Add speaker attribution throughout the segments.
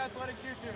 Speaker 1: Athletics YouTube.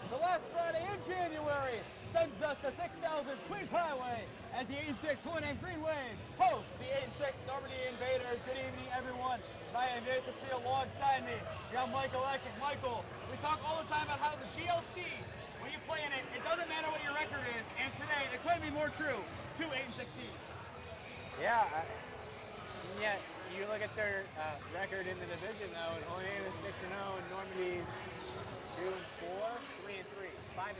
Speaker 1: The last Friday in January sends us to 6000 Queens Highway as the 8-6 Hohenheim Green Wave hosts the 8-6 Normandy Invaders. Good evening, everyone. I am Nathan to see alongside me. We got Michael Oleksik. Michael, we talk all the time about how the GLC, when you play in it, it doesn't matter what your record is, and today it couldn't be more true. 2 8-6 teams.
Speaker 2: Yeah, yet you look at their record in the division though, and Hohenheim is 6-0, and Normandy 2-4, 3-3, 5-3,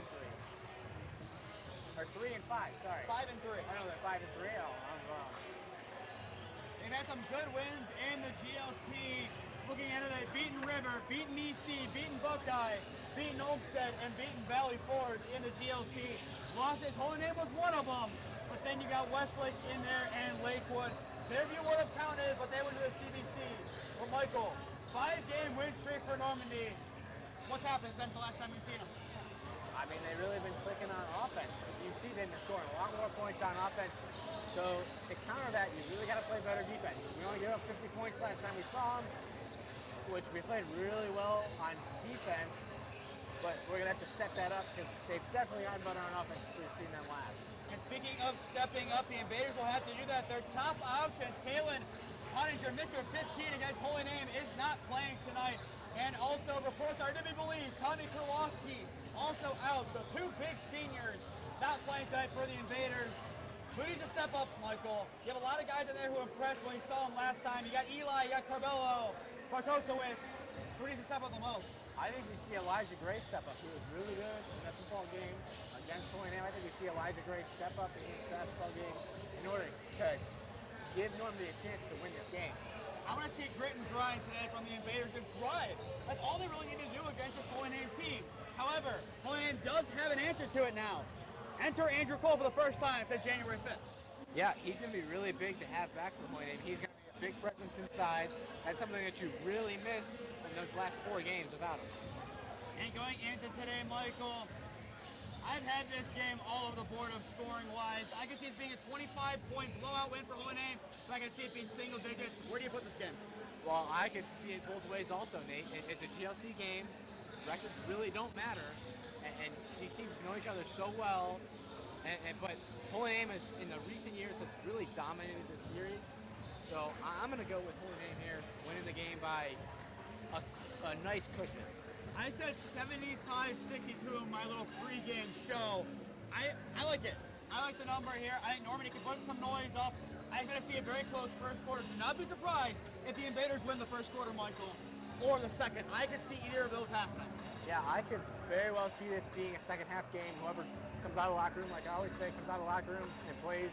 Speaker 2: or 3-5. Sorry,
Speaker 1: 5-3.
Speaker 2: I know they're 5-3. Oh, I'm wrong.
Speaker 1: They've had some good wins in the GLC. Looking at it, they've beaten River, beaten EC, beaten Buckeye, beaten Oleksik, and beaten Valley Forge in the GLC. Losses, Hohenheim was one of them, but then you got Westlake in there and Lakewood. Fairview would have counted, but they went to the CBC. Well, Michael, 5-game win streak for Normandy. What's happened since the last time you've seen them?
Speaker 2: I mean, they've really been clicking on offense. You see them scoring a lot more points on offense. So to counter that, you really got to play better defense. We only gave up 50 points last time we saw them, which we played really well on defense, but we're going to have to step that up because they've definitely gotten better on offense since we've seen them last.
Speaker 1: And speaking of stepping up, the Invaders will have to do that. Their top option, Kalen Hunninger, Mr. 15 against Hohenheim, is not playing tonight. And also, reports are to be believed, Tommy Kurlowski also out. So 2 big seniors not playing tonight for the Invaders. Who needs to step up, Michael? You have a lot of guys in there who impressed when you saw them last time. You got Eli, you got Carbello, Bartosowicz. Who needs to step up the most?
Speaker 2: I think we see Elijah Gray step up. He was really good in that football game against Hohenheim. I think we see Elijah Gray step up in his basketball game in order to give Normandy a chance to win this game.
Speaker 1: I want to see grit and grind today from the Invaders and drive. That's all they really need to do against this Hohenheim team. However, Hohenheim does have an answer to it now. Enter Andrew Cole for the first time since January 5th.
Speaker 2: Yeah, he's going to be really big to have back for Hohenheim. He's going to be a big presence inside. That's something that you really missed in those last 4 games without him.
Speaker 1: And going into today, Michael, I've had this game all over the board of scoring-wise. I can see it being a 25-point blowout win for Hohenheim, but I can see it being single digits. Where do you put this game?
Speaker 2: Well, I could see it both ways also, Nate. It's a GLC game. Records really don't matter, and these teams know each other so well. But Hohenheim has, in the recent years, has really dominated the series. So I'm going to go with Hohenheim here, winning the game by a nice cushion.
Speaker 1: I said 75-62 in my little pregame show. I like it. I like the number here. I think Normandy can put some noise up. I'm going to see a very close first quarter. Do not be surprised if the Invaders win the first quarter, Michael, or the second. I could see either of those happening.
Speaker 2: Yeah, I could very well see this being a second half game. Whoever comes out of the locker room, like I always say, comes out of the locker room and plays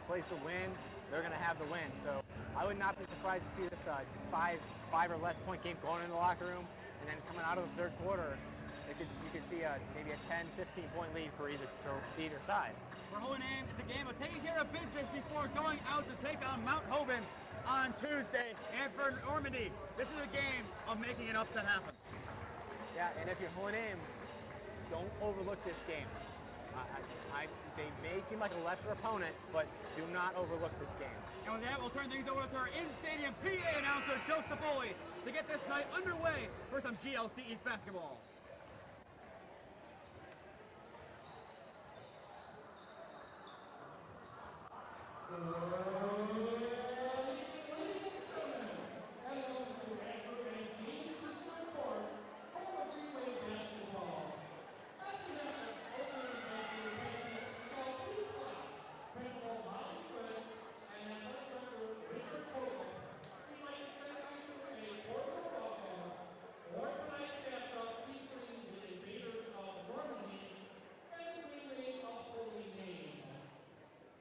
Speaker 2: to win, they're going to have the win. So I would not be surprised to see this five or less point game going in the locker room. And then coming out of the third quarter, you could see maybe a 10, 15-point lead for either side.
Speaker 1: For Hohenheim, it's a game of taking care of business before going out to take on Mount Hoban on Tuesday. And for Normandy, this is a game of making an upset happen.
Speaker 2: Yeah, and if you're Hohenheim, don't overlook this game. They may seem like a lesser opponent, but do not overlook this game.
Speaker 1: And with that, we'll turn things over to our in-stadium PA announcer, Joe Stafoli, to get this night underway for some GLC East basketball.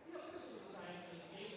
Speaker 3: The official designs this game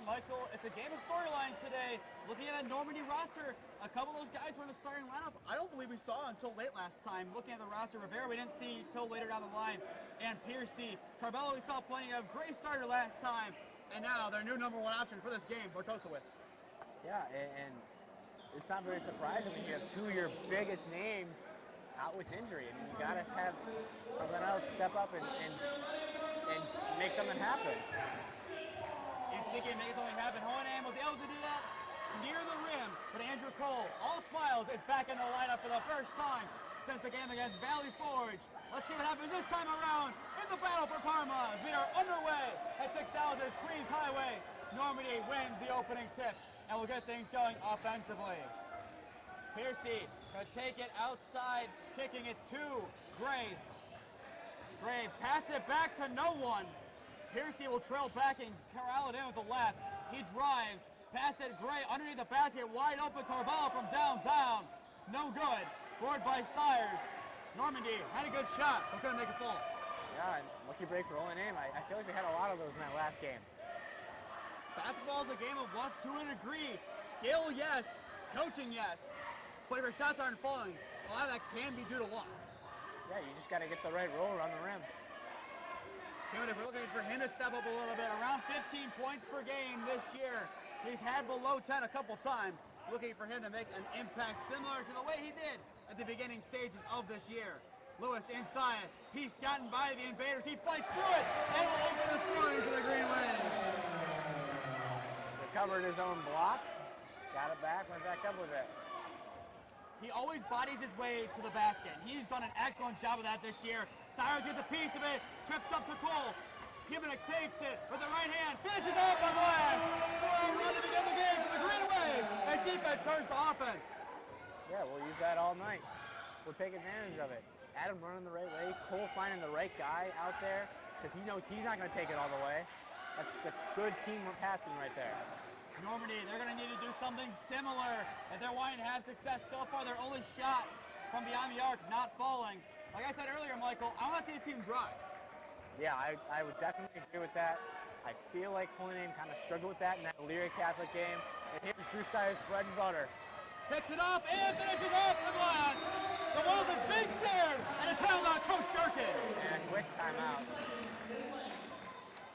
Speaker 1: right, Michael, it's a game of storylines today. Looking at that Normandy roster, a couple of those guys were in the starting lineup I don't believe we saw until late last time. Looking at the roster, Rivera we didn't see until later down the line, and Piercy. Carbello we saw plenty of. Great starter last time, and now their new #1 option for this game, Bortosowicz.
Speaker 2: Yeah, and it's not very surprising when you have two of your biggest names out with injury. I mean, you got to have something else step up and make something happen.
Speaker 1: And speaking of making something happen, Hohenheim was able to do that near the rim, but Andrew Cole, all smiles, is back in the lineup for the first time since the game against Valley Forge. Let's see what happens this time around in the battle for Parma. We are underway at 6,000 Queens Highway. Normandy wins the opening tip and will get things going offensively. Piercy going to take it outside, kicking it to Gray. Gray pass it back to no one. Piercy will trail back and corral it in with the left. He drives, pass it Gray underneath the basket, wide open. Carbello from downtown. No good. Board by Stiers. Normandy had a good shot, but couldn't make it fall.
Speaker 2: Yeah, and lucky break for Hohenheim. I feel like we had a lot of those in that last game.
Speaker 1: Basketball is a game of luck to a degree. Skill, yes. Coaching, yes. But if your shots aren't falling, a lot of that can be due to luck.
Speaker 2: Yeah, you just got to get the right roll around the rim.
Speaker 1: We're looking for him to step up a little bit. Around 15 points per game this year. He's had below 10 a couple times. Looking for him to make an impact similar to the way he did at the beginning stages of this year. Lewis inside. He's gotten by the invaders. He fights through it and will open the scoring to the Green Wave.
Speaker 2: Recovered his own block. Got it back, went back up with it.
Speaker 1: He always bodies his way to the basket. He's done an excellent job of that this year. Stiers gets a piece of it, trips up to Cole. Kimminick takes it with the right hand, finishes off the glass. Run to begin the game for the Green Wave as defense turns to offense.
Speaker 2: Yeah, we'll use that all night. We'll take advantage of it. Adam running the right way, Cole finding the right guy out there because he knows he's not going to take it all the way. That's good teamwork passing right there.
Speaker 1: Normandy, they're going to need to do something similar if they're wanting to have success. So far, their only shot from beyond the arc not falling. Like I said earlier, Michael, I want to see this team drive.
Speaker 2: Yeah, I would definitely agree with that. I feel like Hohenheim kind of struggled with that in that Elyria Catholic game. And here's Drew Stiers' bread and butter.
Speaker 1: Picks it up and finishes off the glass. The wealth is being shared, and a timeout, Coach Durkin.
Speaker 2: And a quick timeout.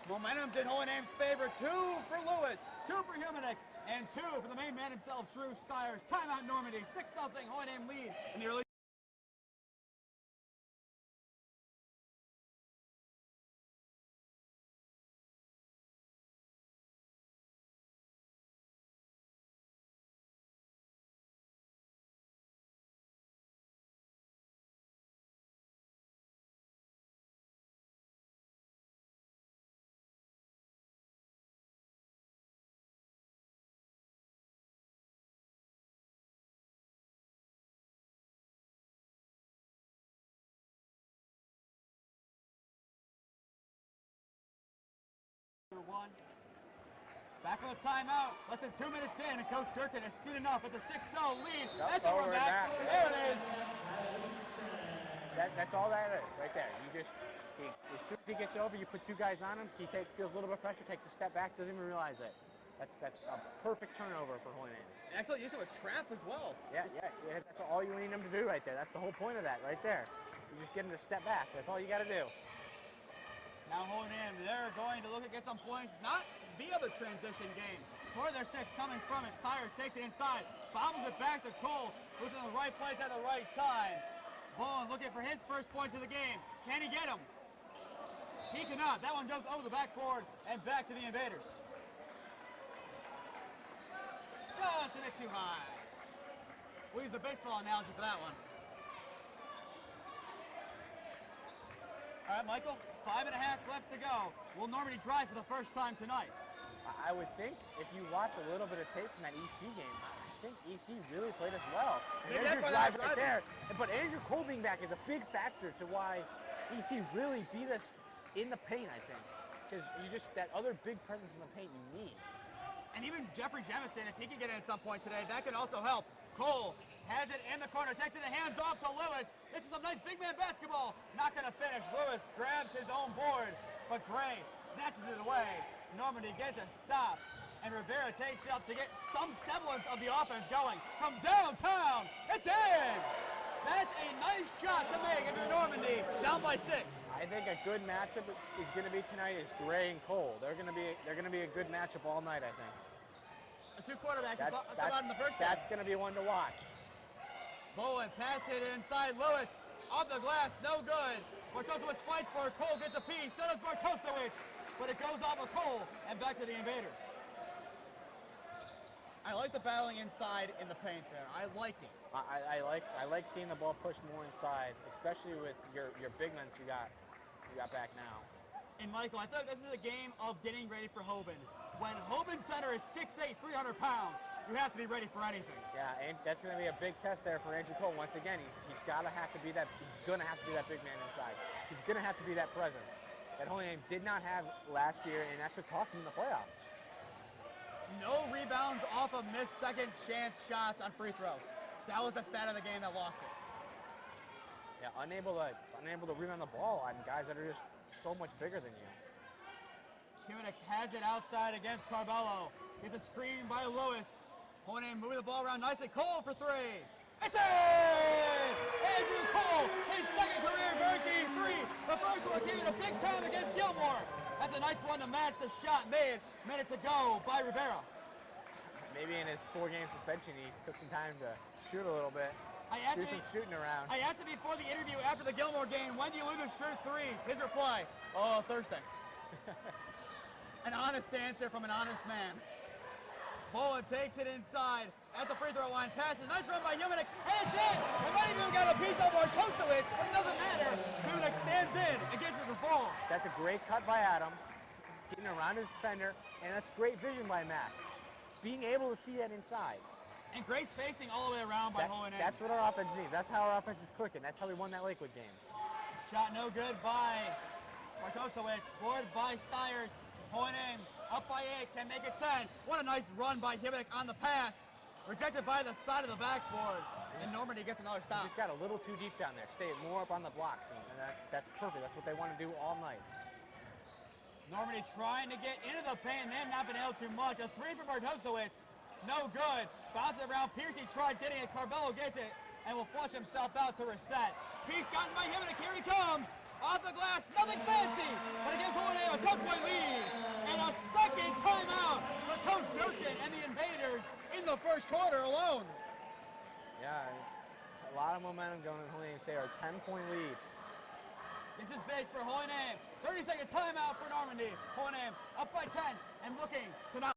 Speaker 1: Momentum's in Hohenheim's favor. 2 for Lewis, 2 for Kimminick, and 2 for the main man himself, Drew Stiers. Timeout Normandy, 6-0 Hohenheim lead in the early. One. Back on the timeout, less than 2 minutes in, and Coach Durkin has seen enough. It's a 6-0 lead.
Speaker 2: Yep,
Speaker 1: that's over back. There it is.
Speaker 2: That's all that is right there. You just, as soon as he gets over, you put 2 guys on him. He feels a little bit of pressure, takes a step back, doesn't even realize it. That's a perfect turnover for Hohenheim.
Speaker 1: Excellent use of a trap as well.
Speaker 2: Yeah, that's all you need him to do right there. That's the whole point of that right there. You just get him to step back. That's all you got to do.
Speaker 1: Now Hohenheim, they're going to look to get some points, not via the transition game. For their 6 coming from it, Stiers takes it inside, bobbles it back to Cole, who's in the right place at the right time. Bowen looking for his first points of the game. Can he get them? He cannot. That one goes over the backboard and back to the invaders. Just a bit too high. We'll use the baseball analogy for that one. All right, Michael, 5.5 left to go. Will Normandy drive for the first time tonight?
Speaker 2: I would think if you watch a little bit of tape from that EC game, I think EC really played us well.
Speaker 1: Maybe that's why
Speaker 2: drive right there. But Andrew Cole being back is a big factor to why EC really beat us in the paint, I think. Because you just, that other big presence in the paint you need.
Speaker 1: And even Jeffrey Jemison, if he can get in at some point today, that could also help. Cole has it in the corner, takes it and hands off to Lewis. This is some nice big man basketball. Not going to finish. Lewis grabs his own board, but Gray snatches it away. Normandy gets a stop and Rivera takes it up to get some semblance of the offense going. From downtown, it's in! That's a nice shot to make if you're Normandy, down by 6.
Speaker 2: I think a good matchup is going to be tonight is Gray and Cole. They're going to be a good matchup all night, I think.
Speaker 1: The two quarterbacks come out in the first game.
Speaker 2: That's going to be one to watch.
Speaker 1: Bowen pass it inside. Lewis off the glass, no good. Bartosowicz fights for it. Cole gets a piece. So does Bartosowicz, but it goes off of Cole and back to the Invaders. I like the battling inside in the paint there. I like it.
Speaker 2: I like seeing the ball pushed more inside, especially with your big men you got back now.
Speaker 1: And Michael, I thought this is a game of getting ready for Hoban. When Hoban center is 6'8", 300 pounds, you have to be ready for anything.
Speaker 2: Yeah, and that's going to be a big test there for Andrew Cole. Once again, he's going to have to be that big man inside. He's going to have to be that presence that Holy Name did not have last year and actually cost him in the playoffs.
Speaker 1: No rebounds off of missed second chance shots on free throws. That was the stat of the game that lost it.
Speaker 2: Yeah, unable to rebound the ball on guys that are just so much bigger than you.
Speaker 1: Kiminek has it outside against Carbello. Gets a screen by Lewis. Holy Name moving the ball around nicely. Cole for 3. It's in! Andrew Cole, his second career varsity 3. The first one came in a big time against Gilmore. That's a nice one to match the shot made minutes ago by Rivera.
Speaker 2: Maybe in his 4-game suspension, he took some time to shoot a little bit. Do some shooting around.
Speaker 1: I asked him before the interview after the Gilmore game, when do you lose to shoot threes? His reply, Thursday. An honest answer from an honest man. Bowen takes it inside at the free throw line. Passes, nice run by Kiminek, and it's in! It might even got a piece of Bartosowicz, but it doesn't matter. Kiminek stands in and gets the ball.
Speaker 2: That's a great cut by Adam, getting around his defender, and that's great vision by Max. Being able to see that inside.
Speaker 1: And great spacing all the way around by Holy Name.
Speaker 2: That's what our offense needs. That's how our offense is clicking. That's how we won that Lakewood game.
Speaker 1: Shot no good by Bartosowicz. Board by Stiers. Holy Name up by 8. Can make it 10. What a nice run by Kiminek on the pass. Rejected by the side of the backboard. And Normandy gets another stop.
Speaker 2: Just got a little too deep down there. Stay more up on the blocks. And that's perfect. That's what they want to do all night.
Speaker 1: Normandy trying to get into the paint. They have not been able to much. A 3 from Bartosowicz. No good. Bounces around. Piercy tried getting it. Carbello gets it and will flush himself out to reset. Piece gotten by Kiminek. Here he comes. Off the glass. Nothing fancy. But it gives Holy Name a 10-point lead. And a second timeout for Coach Durkin and the Invaders in the first quarter alone.
Speaker 2: Yeah, a lot of momentum going in Holy Name State. Our 10-point lead.
Speaker 1: This is big for Holy Name. 30-second timeout for Normandy. Holy Name up by 10 and looking to not.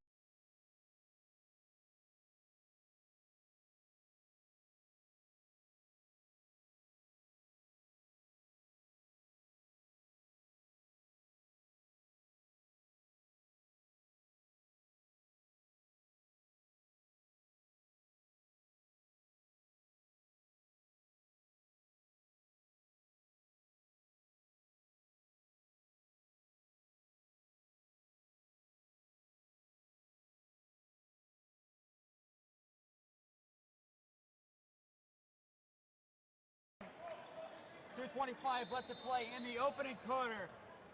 Speaker 1: .25 left to play in the opening quarter.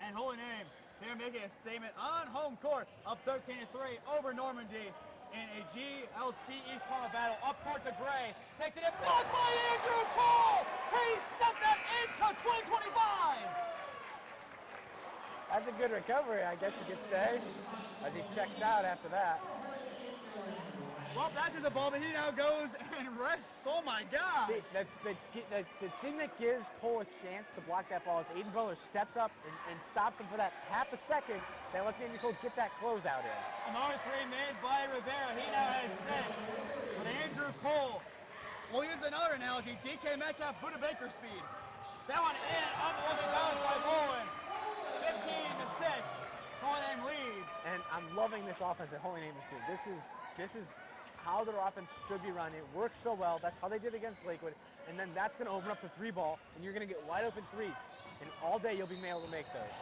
Speaker 1: And Holy Name, they're making a statement on home court, up 13-3 over Normandy in a GLC East Palma battle. Up court to Gray, takes it in, blocked by Andrew Cole! He sent that into 2025!
Speaker 2: That's a good recovery, I guess you could say, as he checks out after that.
Speaker 1: Well, passes the ball, but he now goes and rests. Oh my God!
Speaker 2: See, the thing that gives Cole a chance to block that ball is Aiden Butler steps up and stops him for that half a second. That lets Andrew Cole get that closeout in.
Speaker 1: Another 3 made by Rivera. He now has 6. But Andrew Cole, we'll use another analogy. DK Metcalf, Buddha Baker speed. That one in, unbelievable bounce by Bowen. 15-6. Holy Name leads.
Speaker 2: And I'm loving this offense that Holy Name is doing. This is how their offense should be run. It works so well. That's how they did against Lakewood. And then that's going to open up the 3 ball, and you're going to get wide open threes. And all day you'll be able to make those.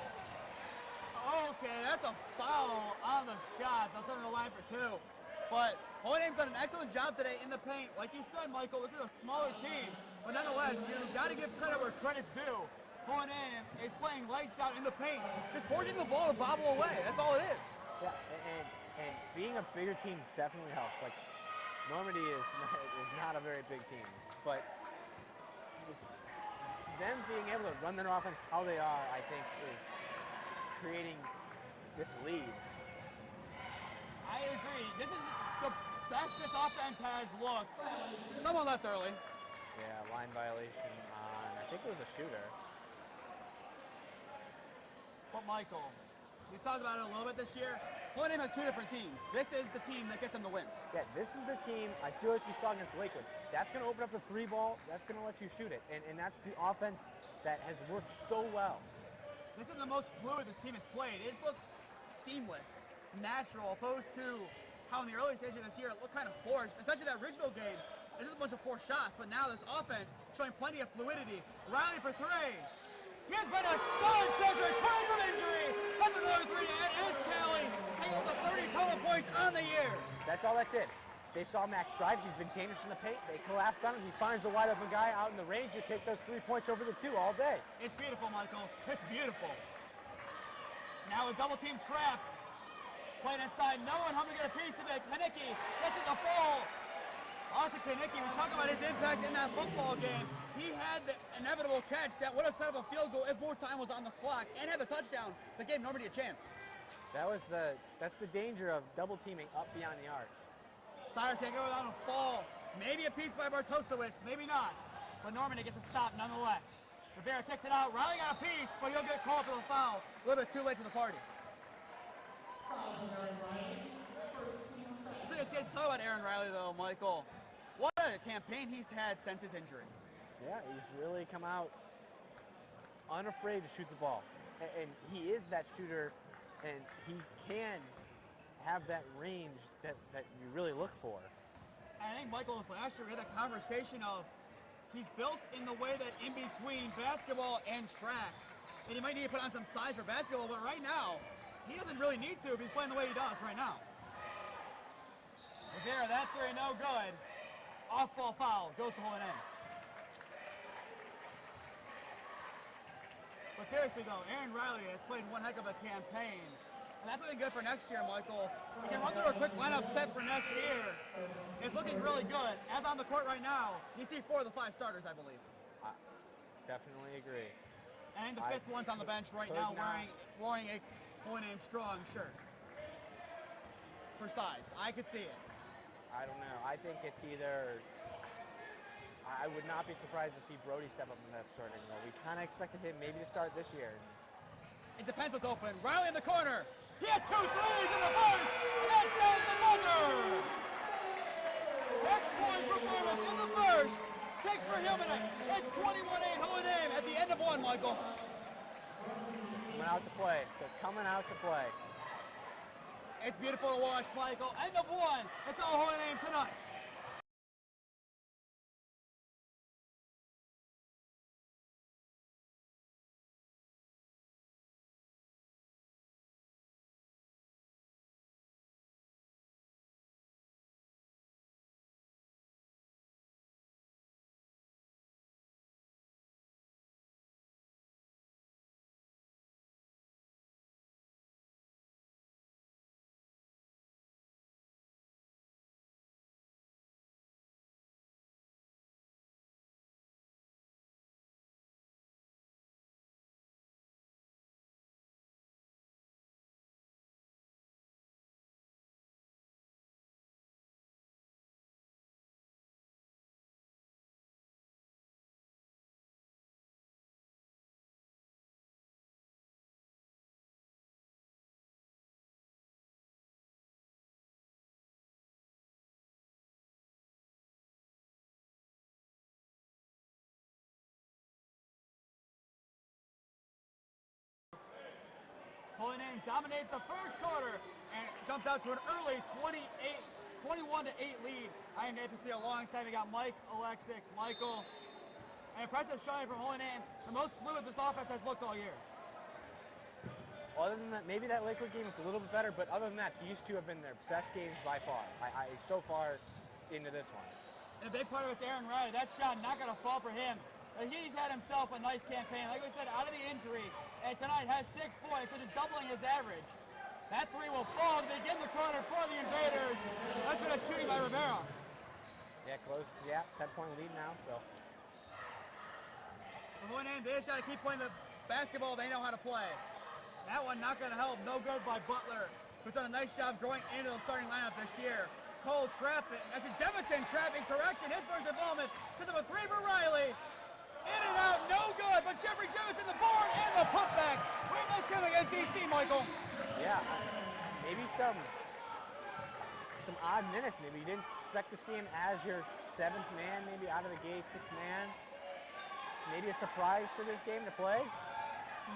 Speaker 1: Okay, that's a foul on the shot. That's under the line for 2. But Holy Name's done an excellent job today in the paint. Like you said, Michael, this is a smaller team. But nonetheless, you've got to give credit where credit's due. Holy Name is playing lights out in the paint. Just forcing the ball to bobble away. That's all it is.
Speaker 2: Yeah, and And being a bigger team definitely helps. Like, Normandy is not a very big team, but just them being able to run their offense how they are, I think, is creating this lead.
Speaker 1: I agree. This is the best this offense has looked. Someone left early.
Speaker 2: Yeah, line violation on, I think it was a shooter.
Speaker 1: But Michael, we talked about it a little bit this year. Holy Name has two different teams. This is the team that gets them the wins.
Speaker 2: Yeah, this is the team I feel like we saw against Lakewood. That's going to open up the three ball. That's going to let you shoot it. And that's the offense that has worked so well.
Speaker 1: This is the most fluid this team has played. It looks seamless, natural, opposed to how in the early stages of this year it looked kind of forced, especially that Ridgeville game. It's just a bunch of forced shots, but now this offense showing plenty of fluidity. Riley for three. He has been a stud since returning from injury. That's another three to add his tally. Taking up to 30 total points on the year.
Speaker 2: That's all that did. They saw Max drive. He's been dangerous in the paint. They collapsed on him. He finds a wide open guy out in the range. You take those 3 points over the 2 all day.
Speaker 1: It's beautiful, Michael. It's beautiful. Now a double team trap. Playing inside. No one home to get a piece of it. Kanicki gets it to fall. Austin Kanicki, we talk about his impact in that football game. He had the inevitable catch that would have set up a field goal if more time was on the clock and had the touchdown that gave Normandy a chance.
Speaker 2: That's the danger of double teaming up beyond the arc.
Speaker 1: Steyer's can't go without a fall. Maybe a piece by Bartosowicz, maybe not. But Normandy gets a stop nonetheless. Rivera kicks it out. Riley got a piece, but he'll get called for the foul. A little bit too late to the party. I think I should talk about Aaron Riley though, Michael. What a campaign he's had since his injury.
Speaker 2: Yeah, he's really come out unafraid to shoot the ball. And he is that shooter, and he can have that range that you really look for.
Speaker 1: And I think Michael was last year, we had that conversation of he's built in the way that in between basketball and track. And he might need to put on some size for basketball, but right now, he doesn't really need to if he's playing the way he does right now. Rivera, that three, no good. Off-ball foul, goes to Holy Name. But seriously though, Aaron Riley has played one heck of a campaign. And that's looking good for next year, Michael. We can run through a quick lineup set for next year. It's looking really good. As on the court right now, you see 4 of the 5 starters, I believe.
Speaker 2: I definitely agree.
Speaker 1: And the 5th one's on the bench right now wearing a Holy Name strong shirt. For size, I could see it.
Speaker 2: I don't know. I think it's either. I would not be surprised to see Brody step up in that starting role. We kind of expected him maybe to start this year.
Speaker 1: It depends what's open. Riley in the corner. He has 2 threes in the first. That says another. 6-point performance in the first. 6 for him, and it's 21-8 Holy Name at the end of one, Michael.
Speaker 2: Coming out to play. They're coming out to play.
Speaker 1: It's beautiful to watch, Michael. End of one. It's all Holy Name tonight. Holy Name dominates the first quarter and jumps out to an early 21-8 lead. I am Nathan Smee alongside. We got Mike, Oleksik, Michael. An impressive showing from Holy Name. The most fluid this offense has looked all year.
Speaker 2: Other than that, maybe that Lakewood game was a little bit better, but other than that, these two have been their best games by far. So far into this one.
Speaker 1: And a big part of it's Aaron Riley. That shot not going to fall for him. He's had himself a nice campaign. Like we said, out of the injury, and tonight has 6 points, which is doubling his average. That three will fall to begin the quarter for the Invaders. That's been a shooting by Rivera.
Speaker 2: Yeah, close. Yeah, 10-point lead now, so.
Speaker 1: For one end, they just got to keep playing the basketball they know how to play. That one not going to help. No good by Butler, who's done a nice job growing into the starting lineup this year. Cole trapping. That's a Jemison trapping correction. His first involvement. Sets up a three for Riley. In and out, no good, but Jeffrey Jemison the board and the putback. We missed him against EC, Michael.
Speaker 2: Yeah, maybe some odd minutes. Maybe you didn't expect to see him as your 7th man, maybe out of the gate, 6th man. Maybe a surprise to this game to play.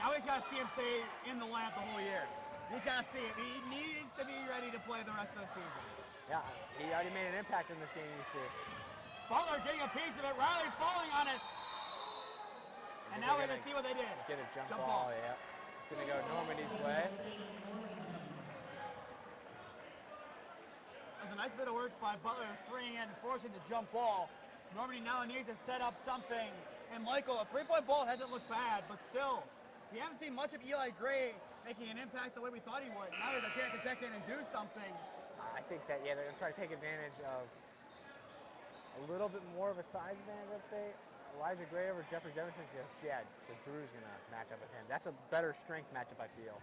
Speaker 1: Now he's got to see him stay in the lineup the whole year. He's got to see it. He needs to be ready to play the rest of the season.
Speaker 2: Yeah, he already made an impact in this game, you see.
Speaker 1: Butler getting a piece of it. Riley falling on it. And now we're going to see what they did.
Speaker 2: Get a jump ball, yeah. It's going to go Normandy's way.
Speaker 1: That's a nice bit of work by Butler, freeing in, forcing the jump ball. Normandy now needs to set up something. And Michael, a three-point ball hasn't looked bad, but still, we haven't seen much of Eli Gray making an impact the way we thought he would. Now he has a chance to check in and do something.
Speaker 2: I think that, yeah, they're going to try to take advantage of a little bit more of a size advantage, I'd say. Elijah Gray over Jeffrey Jefferson, yeah, so Drew's going to match up with him. That's a better strength matchup, I feel,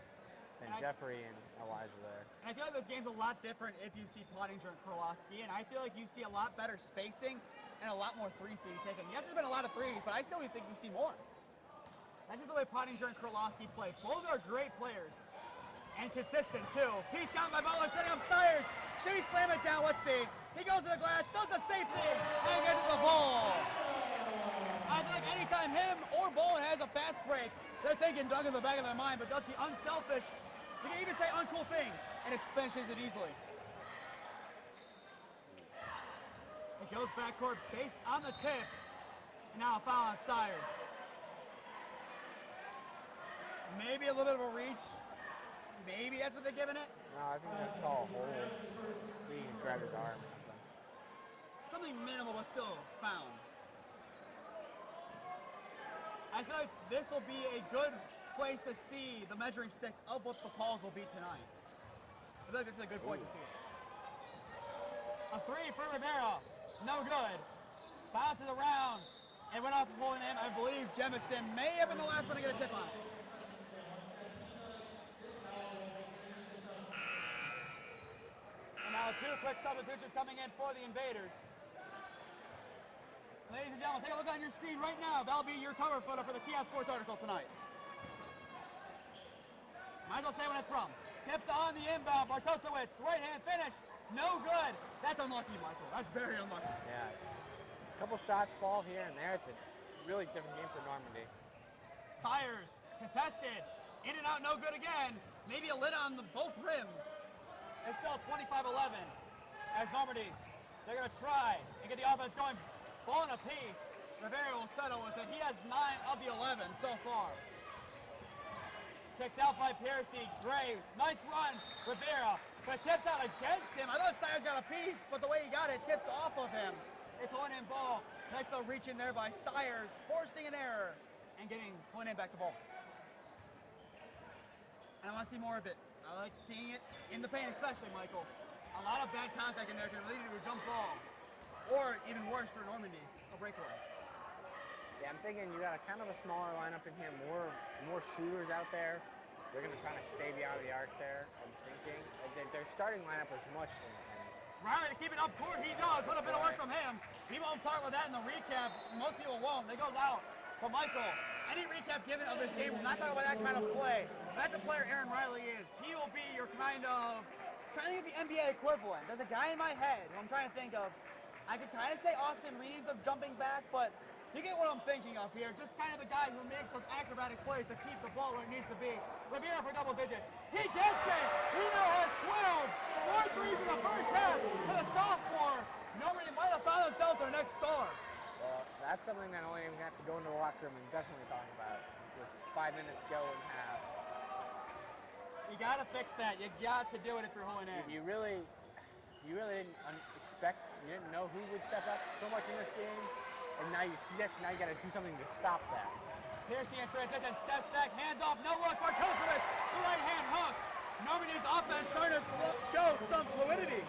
Speaker 2: than Jeffrey and Elijah there.
Speaker 1: And I feel like this game's a lot different if you see Pottinger and Krolowski, and I feel like you see a lot better spacing and a lot more threes being taken. Yes, there's been a lot of threes, but I still think we see more. That's just the way Pottinger and Krolowski play. Both are great players and consistent, too. Piece count by Butler, setting up Stiers. Should he slam it down? Let's see. He goes to the glass, does the safety, and gets the ball. I think anytime him or Bolin has a fast break, they're thinking dug in the back of their mind, but does the unselfish, we can even say uncool thing, and it finishes it easily. It goes backcourt based on the tip. And now a foul on Stiers. Maybe a little bit of a reach. Maybe that's what they're giving it.
Speaker 2: No, I think that's all a hold. He grabbed his arm or something.
Speaker 1: Something minimal, but still found. I feel like this will be a good place to see the measuring stick of what the calls will be tonight. I feel like this is a good point to see it. A three for Rivera. No good. Bounces around and went off the pulling in. I believe Jemison may have been the last one to get a tip on it. And now 2 quick substitutions coming in for the Invaders. Ladies and gentlemen, take a look on your screen right now. That'll be your cover photo for the Kiosk Sports article tonight. Might as well say when it's from. Tipped on the inbound. Bartosowicz, right hand finish. No good. That's unlucky, Michael. That's very unlucky.
Speaker 2: Yeah, a couple shots fall here and there. It's a really different game for Normandy.
Speaker 1: Stiers, contested. In and out, no good again. Maybe a lid on both rims. It's still 25-11 as Normandy. They're going to try and get the offense going. Ball in a piece. Rivera will settle with it. He has 9 of the 11 so far. Kicked out by Piercy. Gray, nice run. Rivera, but tips out against him. I thought Stiers got a piece, but the way he got it tipped off of him. It's a one-in ball. Nice little reach in there by Stiers, forcing an error and getting one-in back the ball. And I want to see more of it. I like seeing it in the paint, especially, Michael. A lot of bad contact in there can lead to a jump ball. Or even worse for Normandy, a breakaway.
Speaker 2: Yeah, I'm thinking you got a kind of a smaller lineup in here, more shooters out there. They're going to try to stay beyond the arc there, I'm thinking. Their starting lineup was much.
Speaker 1: Riley to keep it up court, he does. What a bit of work from him. He won't talk about that in the recap. Most people won't. It goes out. But Michael, any recap given of this game will not talk about that kind of play. That's the player Aaron Riley is. He will be your kind of, trying to think of the NBA equivalent. There's a guy in my head who I'm trying to think of. I could kind of say Austin Reeves of jumping back, but you get what I'm thinking of here. Just kind of the guy who makes those acrobatic plays to keep the ball where it needs to be. Rivera for double digits. He gets it! He now has 12! 4 threes in the first half to the sophomore. Normandy might have found themselves their next star.
Speaker 2: Well, that's something that only even have to go into the locker room and definitely talk about with 5 minutes to go in half.
Speaker 1: You got to fix that. You got to do it if you're holding in.
Speaker 2: You really didn't expect, you didn't know who would step up so much in this game, and now you see that, so now you got to do something to stop that.
Speaker 1: Piercy in transition, steps back, hands off, no look, Bartosowicz, the right hand hook, Normandy's offense starting to show some fluidity.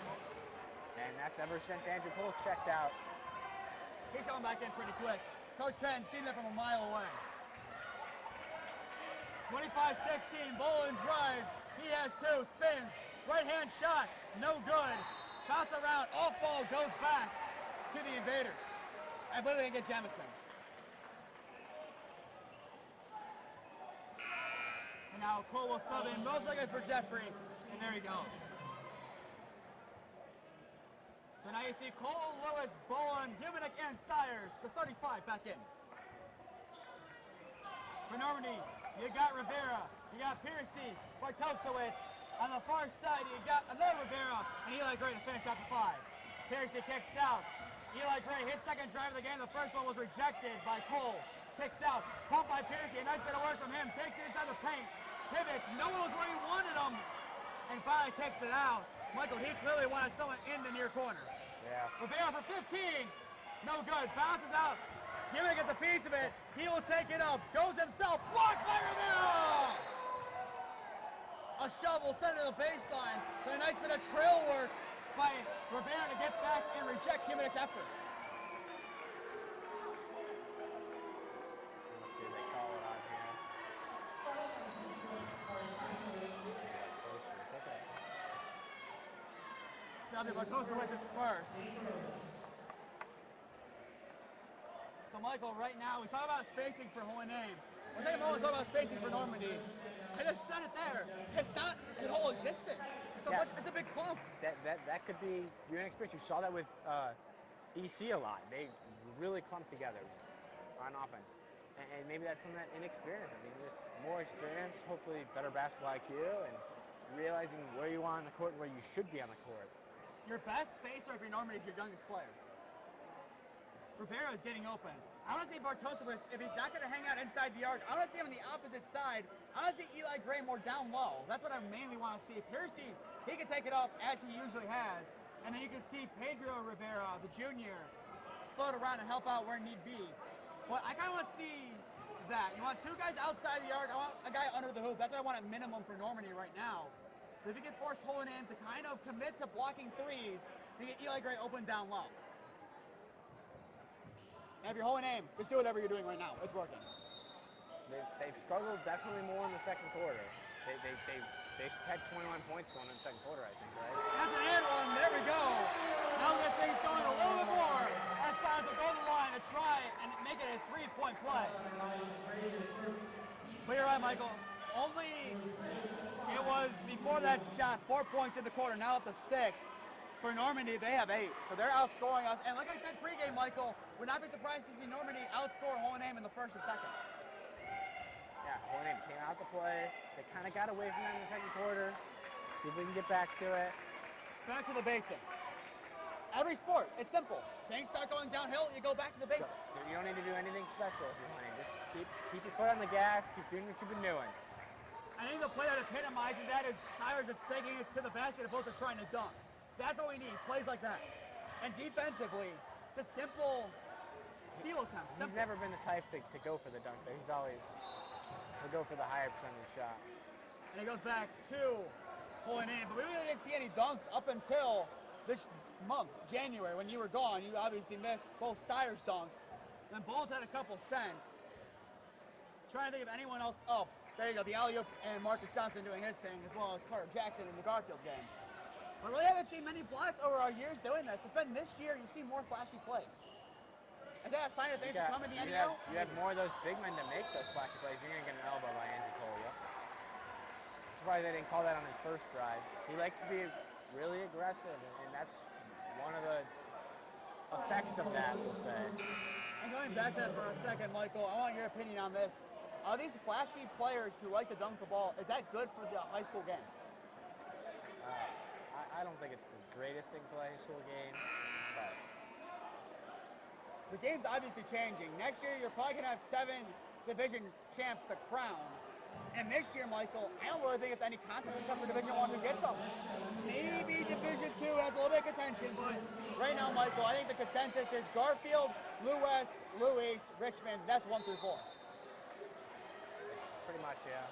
Speaker 2: And that's ever since Andrew Cole's checked out.
Speaker 1: He's coming back in pretty quick. Coach Penn seen that from a mile away. 25-16, Bolin drives. He has two, spins. Right hand shot, no good. Pass around, off ball goes back to the Invaders. I believe they get Jamison. And now Cole will sub in, most likely for Jeffrey, and there he goes. So now you see Cole, Lewis, Bolin, Humanek, and Stiers, the starting five back in. For Normandy, you got Rivera, you got Piercy, Bartosowicz. On the far side, you got another Rivera, and Eli Gray to finish out the five. Piercy kicks out. Eli Gray, his second drive of the game, the first one was rejected by Cole. Kicks out, pumped by Piercy, a nice bit of work from him, takes it inside the paint, pivots, no one was where he wanted him, and finally kicks it out. Michael, he clearly wanted someone in the near corner.
Speaker 2: Yeah.
Speaker 1: Rivera for 15, no good, bounces out. Humanek gets a piece of it, he will take it up, goes himself, blocked by Rivera! A shovel sent to the baseline, but a nice bit of trail work by Rivera to get back and reject Humanek's efforts.
Speaker 2: Let's see if they call it on here. Okay.
Speaker 1: Salvi Bartosowicz is first. So Michael, right now, we talk about spacing for Holy Name. We'll take a moment to talk about spacing for Normandy. I just said it there. It's not at all existent. It's a big clump.
Speaker 2: That could be your inexperience. You saw that with EC a lot. They really clumped together on offense. And maybe that's some of that inexperience. I mean, just more experience, hopefully better basketball IQ, and realizing where you are on the court and where you should be on the court.
Speaker 1: Your best spacer if you're Normandy is your youngest player. Rivera is getting open. I want to see Bartosowicz, if he's not going to hang out inside the arc, I want to see him on the opposite side. I want to see Eli Gray more down low. That's what I mainly want to see. Piercy, he can take it up as he usually has. And then you can see Pedro Rivera, the junior, float around and help out where need be. But I kind of want to see that. You want two guys outside the arc. I want a guy under the hoop. That's what I want at minimum for Normandy right now. But if you can force Holy Name to kind of commit to blocking threes, you get Eli Gray open down low. And if you're Holy Name, just do whatever you're doing right now. It's working.
Speaker 2: They've struggled definitely more in the second quarter. They had 21 points going in the second quarter, I think, right?
Speaker 1: That's an and one. There we go. Now we get things going a little bit more. As Stiers will go to the line to try and make it a three-point play. But you're right, Michael. Only it was before that shot 4 points in the quarter. Now up to 6. For Normandy, they have 8, so they're outscoring us. And like I said pregame, Michael, would not be surprised to see Normandy outscore Holy Name in the first and second.
Speaker 2: Yeah, Holy Name came out to play. They kind of got away from that in the second quarter. See if we can get back to it.
Speaker 1: Back to the basics. Every sport, it's simple. Things start going downhill, you go back to the basics.
Speaker 2: So you don't need to do anything special if you're playing. Just keep your foot on the gas, keep doing what you've been doing.
Speaker 1: I think the play that epitomizes that is Stiers just taking it to the basket opposed to trying to dunk. That's what we need, plays like that. And defensively, just simple steal attempts.
Speaker 2: He's never been the type to go for the dunk, though. He's always, he'll go for the higher percentage shot.
Speaker 1: And it goes back to Holy Name. But we really didn't see any dunks up until this month, January, when you were gone. You obviously missed both Stiers dunks. Then Bulls had a couple cents. Trying to think of anyone else. Oh, there you go, the alley-oop and Marcus Johnson doing his thing, as well as Carter Jackson in the Garfield game. We really haven't seen many blocks over our years doing this. It's been this year you see more flashy plays. Is that a sign of things to come in the NEO?
Speaker 2: You have more of those big men to make those flashy plays. You're going to get an elbow by Andrew Cole. Yep. Surprised they didn't call that on his first drive. He likes to be really aggressive, and that's one of the effects of that, we'll say.
Speaker 1: And going back there for a second, Michael, I want your opinion on this. Are these flashy players who like to dunk the ball, is that good for the high school game?
Speaker 2: I don't think it's the greatest thing for the high school game, but
Speaker 1: the game's obviously changing. Next year, you're probably going to have 7 division champs to crown. And this year, Michael, I don't really think it's any contest except for Division 1 who gets them. Maybe Division 2 has a little bit of contention, but right now, Michael, I think the consensus is Garfield, Lewis, Louis, Richmond. That's 1 through 4.
Speaker 2: Pretty much, yeah.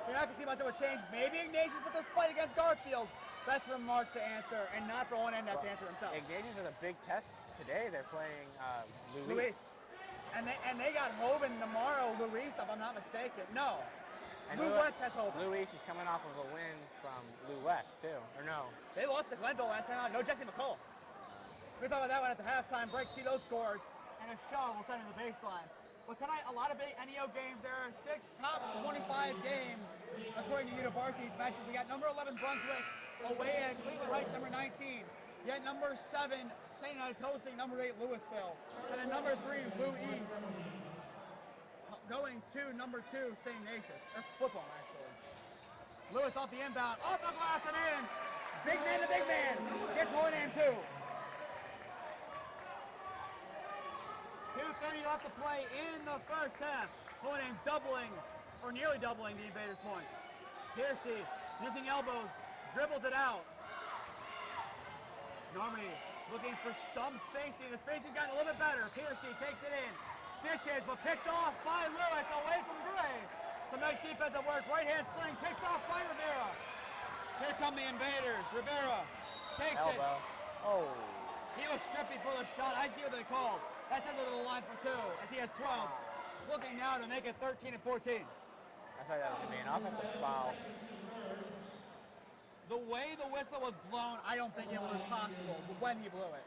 Speaker 1: You're not going to see much of a change. Maybe Ignatius with the fight against Garfield. That's for Mark to answer, and not for O&M to have to answer himself.
Speaker 2: Ignatius with a big test today. They're playing Luis.
Speaker 1: And they got Hoban tomorrow, Luis, if I'm not mistaken. No.
Speaker 2: And
Speaker 1: Lou West has Hoban.
Speaker 2: Luis is coming off of a win from Lou West, too. Or no?
Speaker 1: They lost to Glenville last time out. No Jesse McCullough. We talk about that one at the halftime break. See those scores. And a show will send in the baseline. Well, tonight, a lot of big NEO games. There are 6 top 25 games, according to University's matches. We got number 11 Brunswick away at Cleveland Heights, number 19. Yet number 7, St. Ives hosting number 8, Louisville. And then number 3, Blue East, going to number 2, St. Ignatius. Or football, actually. Lewis off the inbound, off the glass and in. Big man to big man. Gets one and 2. 2:30 left to play in the first half. Hohenheim doubling, or nearly doubling the Invaders' points. Piercy, using elbows, dribbles it out. Normandy looking for some spacing. The spacing got a little bit better. Piercy takes it in. Dishes, but picked off by Lewis, away from Gray. Some nice defensive work. Right hand sling, picked off by Rivera. Here come the Invaders. Rivera takes
Speaker 2: Elbow.
Speaker 1: it.
Speaker 2: Oh.
Speaker 1: He was stripped before the shot. I see what they called. That's under the line for 2, as he has 12. Looking now to make it 13 and 14.
Speaker 2: I thought that was going to be an offensive foul.
Speaker 1: The way the whistle was blown, I don't think it was possible when he blew it.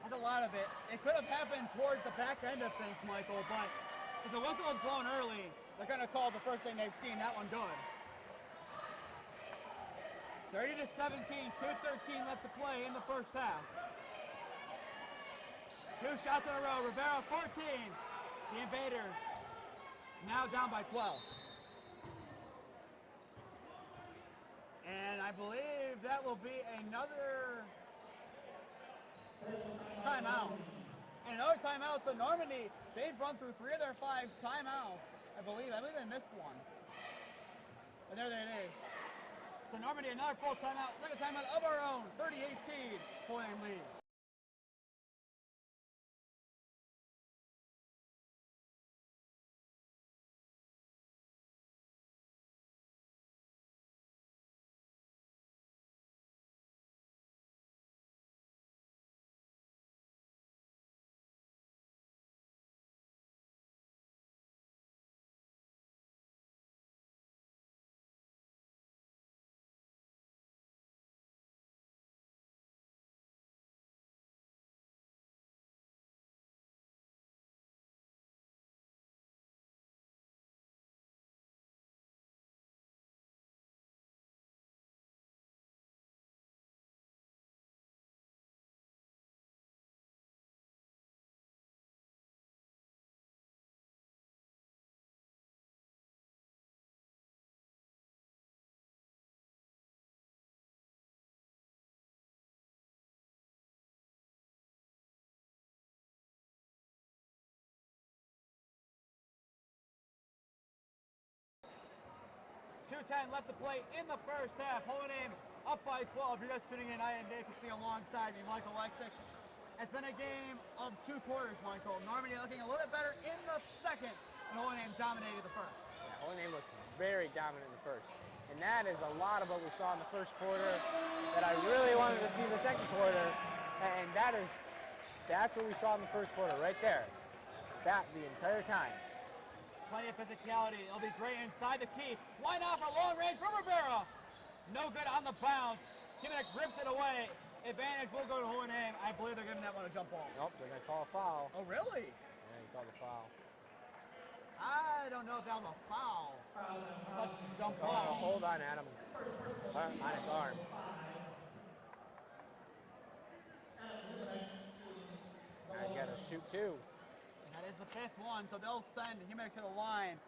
Speaker 1: That's a lot of it. It could have happened towards the back end of things, Michael, but if the whistle was blown early, they're going to call the first thing they've seen, that one good. 30 to 17, 2:13 left to play in the first half. 2 shots in a row. Rivera 14. The Invaders now down by 12. And I believe that will be another timeout. And another timeout. So Normandy, they've run through 3 of their 5 timeouts. I believe they missed one. But there it is. So Normandy, another full timeout. Look at timeout of our own. 30-18. Hohenheim leads. .2:10 left to play in the first half. Hohenheim up by 12. You're just tuning in. I am Dave Smee alongside me, Michael Oleksik. It's been a game of 2 quarters, Michael. Normandy looking a little bit better in the second, and Hohenheim dominated the first.
Speaker 2: Yeah, Hohenheim looked very dominant in the first. And that is a lot of what we saw in the first quarter that I really wanted to see in the second quarter. And that's what we saw in the first quarter, right there. That the entire time.
Speaker 1: Plenty of physicality. It'll be great inside the key. Why not for long range from Rivera? No good on the bounce. Kimminick rips it away. Advantage will go to Hohenheim. I believe they're giving that one a jump ball.
Speaker 2: Nope, they're going to call a foul.
Speaker 1: Oh, really?
Speaker 2: Yeah, he called a foul.
Speaker 1: I don't know if that was a foul. Let's jump
Speaker 2: Oh,
Speaker 1: ball.
Speaker 2: hold on, Adam. On its arm. Now he's got to shoot 2.
Speaker 1: That is the 5th one, so they'll send Kimminick to the line.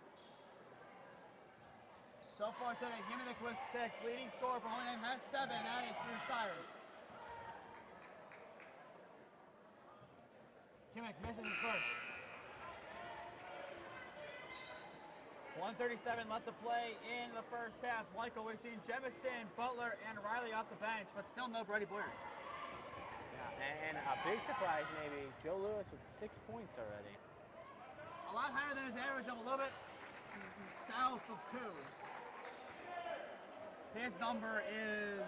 Speaker 1: So far today, Kimminick with 6. Leading scorer for Hohenheim has 7. That is Bruce Cyrus. Kimminick misses his first. 1:37 left to play in the first half. Michael, we've seen Jemison, Butler, and Riley off the bench, but still no Brady Blair.
Speaker 2: Yeah, and a big surprise maybe, Joe Lewis with 6 points already.
Speaker 1: A lot higher than his average of a little bit south of 2. His number is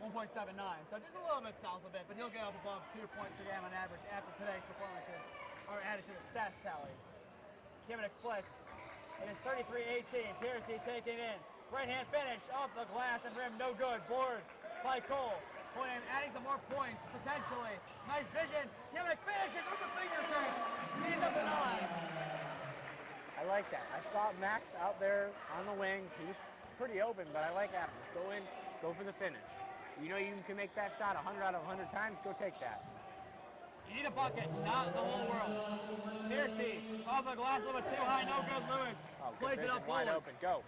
Speaker 1: 1.79, so just a little bit south of it, but he'll get up above 2 points per game on average after today's performances are added to the stats tally. Given splits. It is 33-18. Piercy taking in. Right hand finish off the glass and rim, no good. Board by Cole. William adding some more points, potentially. Nice vision. Gimmick finishes with the fingertip. He's up to 9.
Speaker 2: I like that. I saw Max out there on the wing. He was pretty open, but I like Adams. Go in, go for the finish. You know you can make that shot 100 out of 100 times, go take that.
Speaker 1: You need a bucket, not the whole world. Piercy, off the glass a little bit too high, no good. Lewis plays it up,
Speaker 2: wide
Speaker 1: Bowen.
Speaker 2: open, go.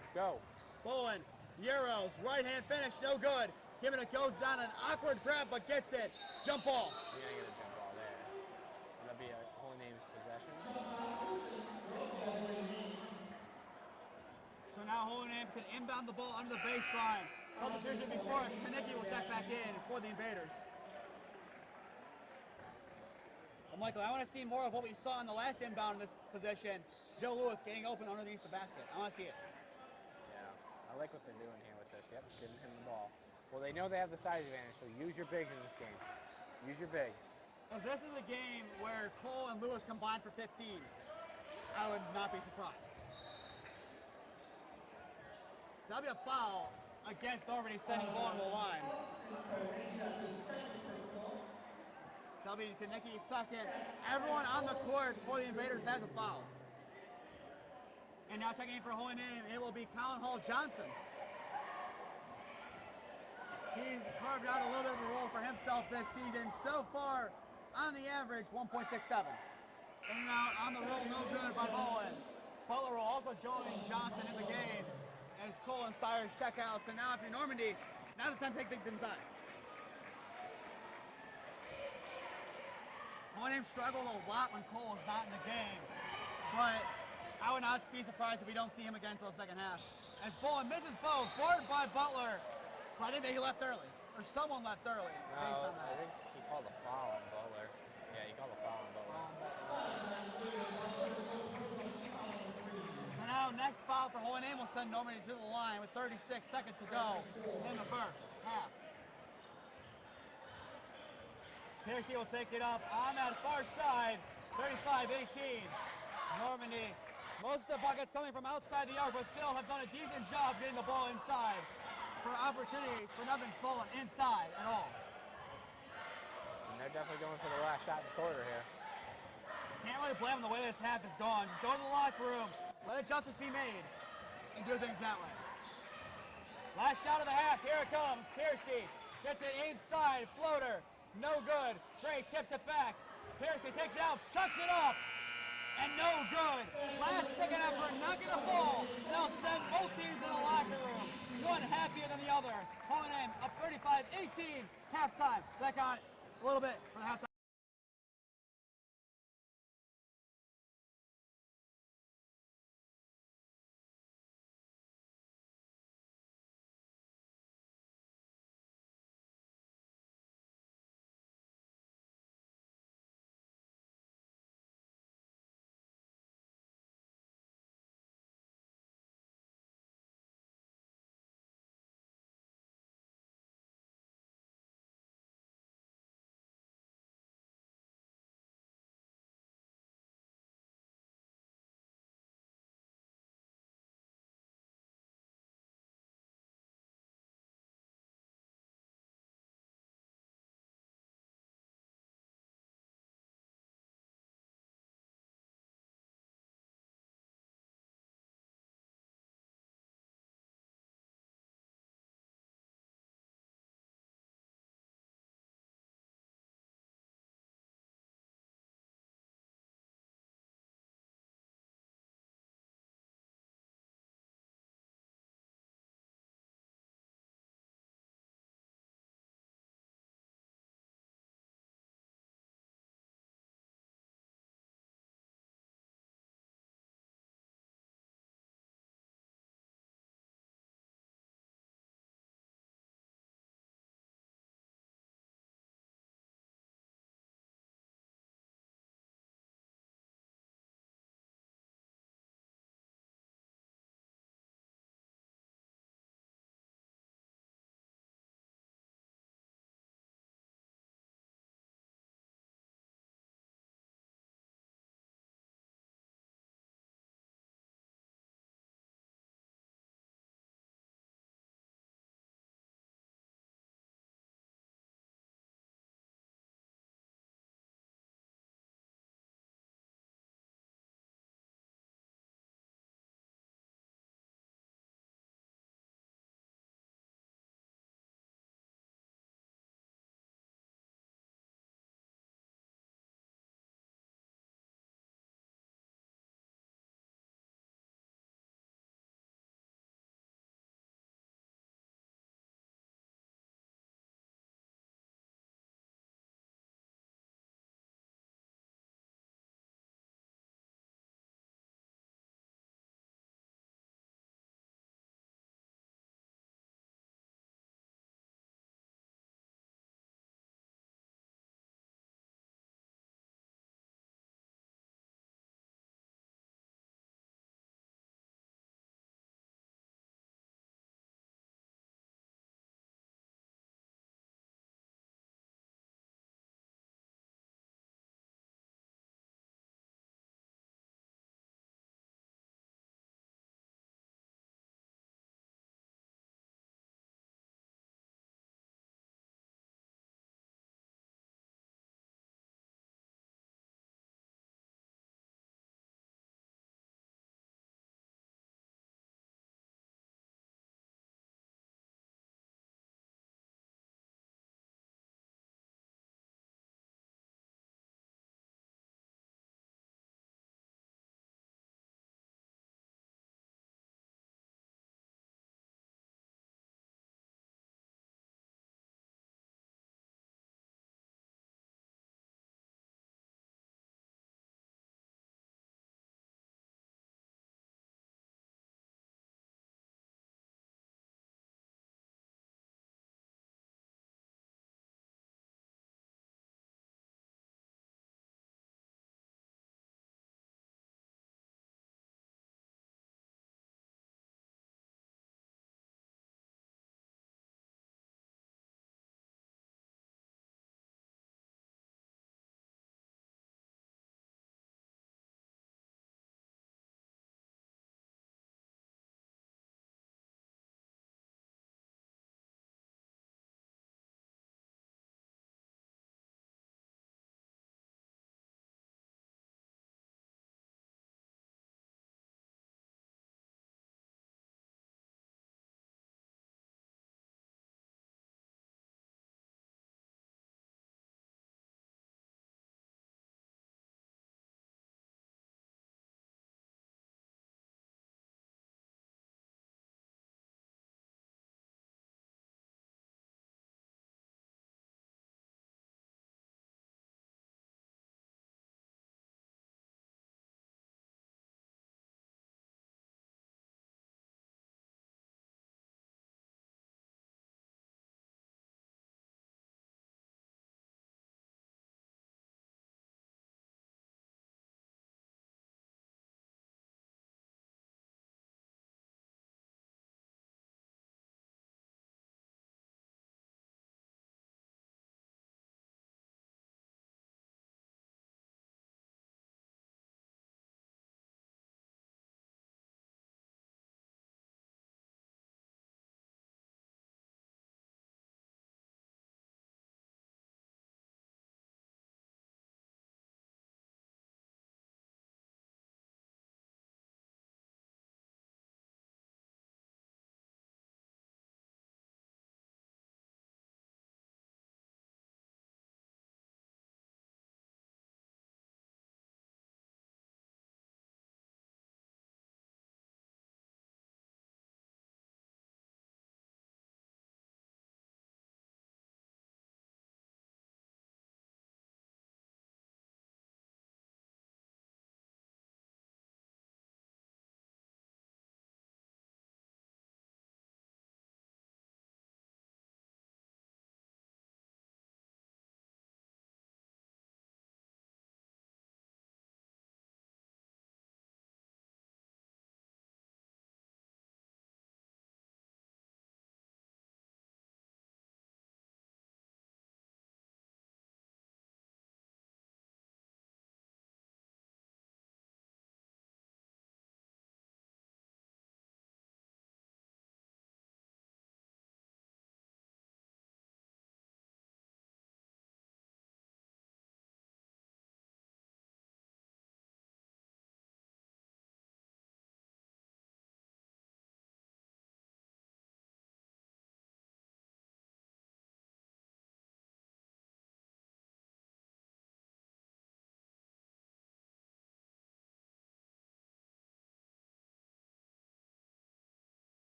Speaker 1: Bowen, Euros, right hand finish, no good. Giving it goes on an awkward grab, but gets it. Jump ball.
Speaker 2: You're gonna get a jump ball there. That'll be a Holy Name's possession.
Speaker 1: So now Holy Name can inbound the ball under the baseline. Substitution before Kanicki will check back in for the Invaders. Michael, I want to see more of what we saw in the last inbound in this position. Joe Lewis getting open underneath the basket. I want to see it.
Speaker 2: Yeah, I like what they're doing here with this. Yep, giving him the ball. Well, they know they have the size advantage, so use your bigs in this game. Use your bigs.
Speaker 1: If this is a game where Cole and Lewis combine for 15, I would not be surprised. So that'll be a foul against Normandy sending ball to the line. That'll be Kanicki's second. Everyone on the court for the Invaders has a foul. And now checking in for Holy Name, it will be Colin Hall Johnson. He's carved out a little bit of a role for himself this season. So far, on the average, 1.67. In and out on the roll, no good by Bowen. Butler will also join Johnson in the game as Cole and Stires check out. So now if you're Normandy, now's the time to take things inside. Holy Name struggled a lot when Cole was not in the game, but I would not be surprised if we don't see him again until the second half. As Bowen misses both, boarded by Butler, but I think that he left early, or someone left early based on that.
Speaker 2: I think he called a foul on Butler. Yeah, he called a foul on Butler.
Speaker 1: So now next foul for Holy Name will send Normandy to the line with 36 seconds to go in the first half. Piercy will take it up on that far side, 35-18. Normandy, most of the buckets coming from outside the arc, but still have done a decent job getting the ball inside for opportunities, for nothing's fallen inside at all.
Speaker 2: And they're definitely going for the last shot in the quarter here.
Speaker 1: Can't really blame them the way this half is gone. Just go to the locker room, let adjustments be made, and do things that way. Last shot of the half, here it comes. Piercy gets it inside, floater. No good. Trey chips it back. Piercy takes it out, chucks it up, and no good. Last second effort, not gonna fall. They'll send both teams in the locker room. One happier than the other. Holy Name up 35-18. Halftime. Back on a little bit for the halftime.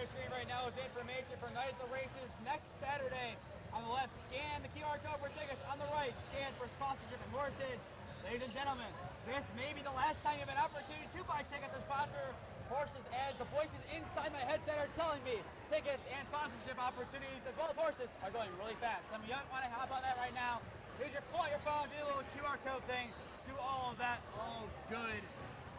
Speaker 1: your screen right now is information for Night at the Races next Saturday. On the left, scan the QR code for tickets. On the right, scan for sponsorship and horses. Ladies and gentlemen, this may be the last time you have an opportunity to buy tickets or sponsor horses, as the voices inside my headset are telling me tickets and sponsorship opportunities as well as horses are going really fast. Some of you want to hop on that right now. Here's your pull out your phone, do a little QR code thing, do all of that. All good.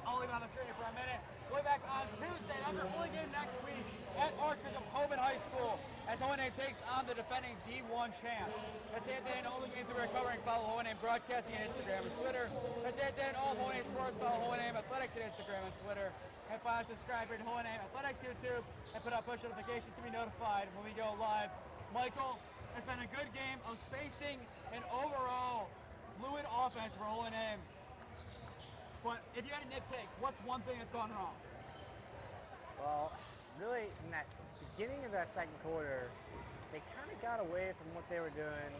Speaker 1: I'll leave it on the screen for a minute. We'll be back on Tuesday. That's our only game next week at Archbishop Hoban High School as Hoban takes on the defending D1 champs. That's it, and all the games that we're covering. Follow Hoban Broadcasting on Instagram and Twitter. That's it, and all Hoban Sports. Follow Hoban Athletics on Instagram and Twitter. And follow, subscribe to Hoban Athletics YouTube and put out push notifications to be notified when we go live. Michael, it's been a good game of spacing and overall fluid offense for Hoban. But if you had to nitpick, what's one thing that's gone wrong?
Speaker 2: Well, really, in that beginning of that second quarter, they kind of got away from what they were doing,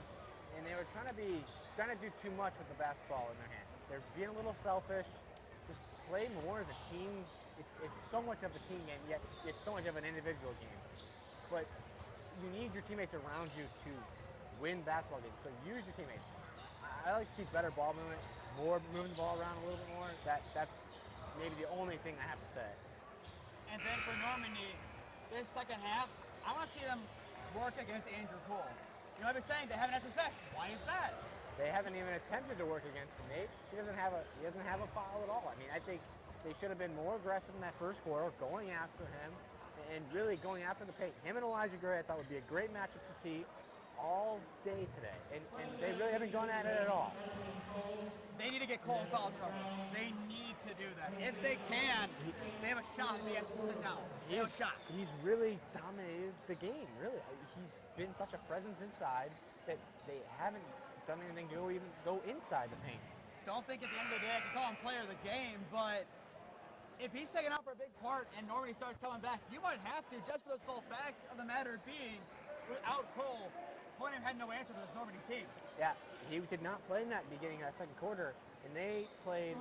Speaker 2: and they were trying to do too much with the basketball in their hand. They're being a little selfish. Just play more as a team. It's so much of a team game, yet it's so much of an individual game. But you need your teammates around you to win basketball games. So use your teammates. I like to see better ball movement. More moving the ball around a little bit more. That's maybe the only thing I have to say.
Speaker 1: And then for Normandy, this second half, I want to see them work against Andrew Poole. You know, I've been saying they haven't had success. Why is that?
Speaker 2: They haven't even attempted to work against him, Nate. He doesn't have a foul at all. I mean, I think they should have been more aggressive in that first quarter, going after him and really going after the paint. Him and Elijah Gray, I thought would be a great matchup to see all day today, and they really haven't gone at it at all.
Speaker 1: They need to get Cole in foul trouble. They need to do that. If they can, they have a shot if he has to sit down. They have a shot.
Speaker 2: He's really dominated the game, really. He's been such a presence inside that they haven't done anything to even go inside the paint.
Speaker 1: Don't think at the end of the day I can call him player of the game, but if he's taken out for a big part and Normandy starts coming back, you might have to, just for the sole fact of the matter being, without Cole, Hoban had no answer for this Normandy team.
Speaker 2: Yeah, he did not play in that beginning of that second quarter, and they played,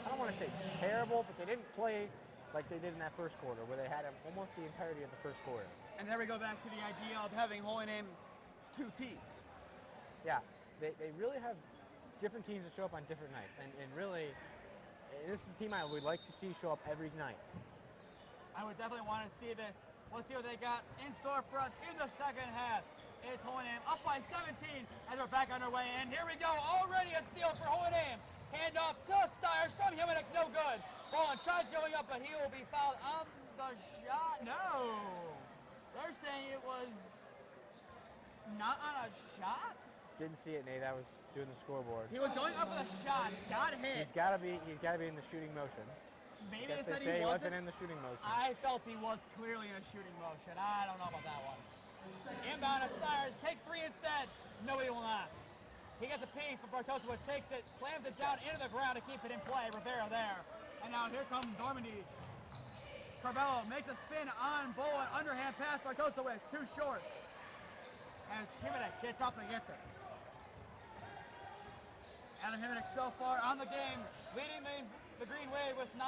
Speaker 2: I don't want to say terrible, but they didn't play like they did in that first quarter, where they had him almost the entirety of the first quarter.
Speaker 1: And there we go back to the idea of having Hoban two teams.
Speaker 2: Yeah, they really have different teams that show up on different nights, and really, this is the team I would like to see show up every night.
Speaker 1: I would definitely want to see this. Let's see what they got in store for us in the second half. It's Hoban up by 17 as we're back underway. And here we go. Already a steal for Hoban. Hand off to Stiers from Himinek. No good. Ball and tries going up, but he will be fouled on the shot. No. They're saying it was not on a shot.
Speaker 2: Didn't see it, Nate. I was doing the scoreboard.
Speaker 1: He was going up with a shot. Got hit.
Speaker 2: He's got to be in the shooting motion.
Speaker 1: Maybe
Speaker 2: they
Speaker 1: said
Speaker 2: say
Speaker 1: he
Speaker 2: wasn't in the shooting motion.
Speaker 1: I felt he was clearly in a shooting motion. I don't know about that one. Inbound of Stiers, take three instead. No, he will not. He gets a piece, but Bartosowicz takes it, slams it down into the ground to keep it in play. Rivera there. And now here comes Normandy. Carvello makes a spin on Bowen. Underhand pass, Bartosowicz, too short. As Himinek gets up and gets it. Adam Himinek so far on the game, leading the Green Wave with 9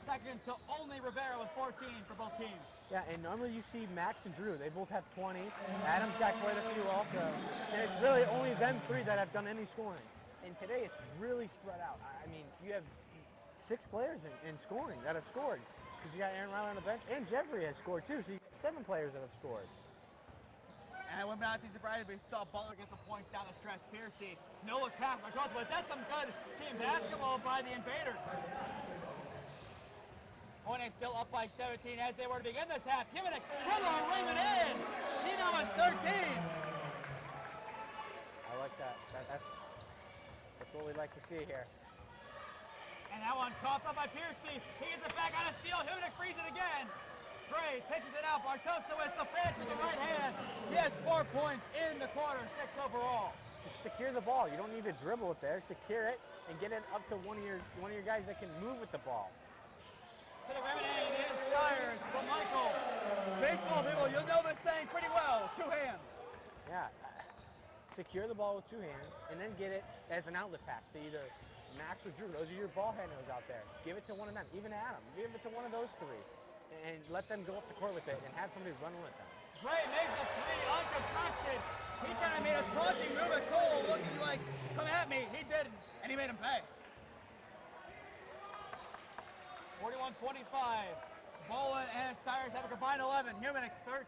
Speaker 1: seconds, so only Rivera with 14 for both teams.
Speaker 2: Yeah, and normally you see Max and Drew. They both have 20. Adam's got quite a few also. And it's really only them three that have done any scoring. And today it's really spread out. I mean, you have 6 players in scoring that have scored. Because you got Aaron Riley on the bench, and Jeffrey has scored too, so you got 7 players that have scored.
Speaker 1: And I would not be surprised if we saw Butler get some points down the stretch. Piercy, no look pass by Bartosowicz. That's some good team basketball by the Invaders. Hoban still up by 17 as they were to begin this half. Himinek, Tiller, Raymond in. He now has 13.
Speaker 2: I like that. That's what we like to see here.
Speaker 1: And that one coughed up by Piercy. He gets it back on a steal. Himinek frees it again. Gray pitches it out. Bartosowicz, the finish with the right hand. He has 4 points in the quarter, 6 overall.
Speaker 2: Just secure the ball. You don't need to dribble it there. Secure it and get it up to one of your guys that can move with the ball.
Speaker 1: To the rim and in is Stiers, but Michael, baseball people, you'll know this saying pretty well. 2 hands.
Speaker 2: Yeah. Secure the ball with 2 hands and then get it as an outlet pass to either Max or Drew. Those are your ball handlers out there. Give it to one of them. Even Adam. Give it to one of those 3. and let them go up the court with it and have somebody run with them.
Speaker 1: Gray makes a three, uncontested. He kind of made a taunting move at Cole, looking like, come at me. He didn't, and he made him pay. 41-25. Bolin and Stires have a combined 11. Humanick 13.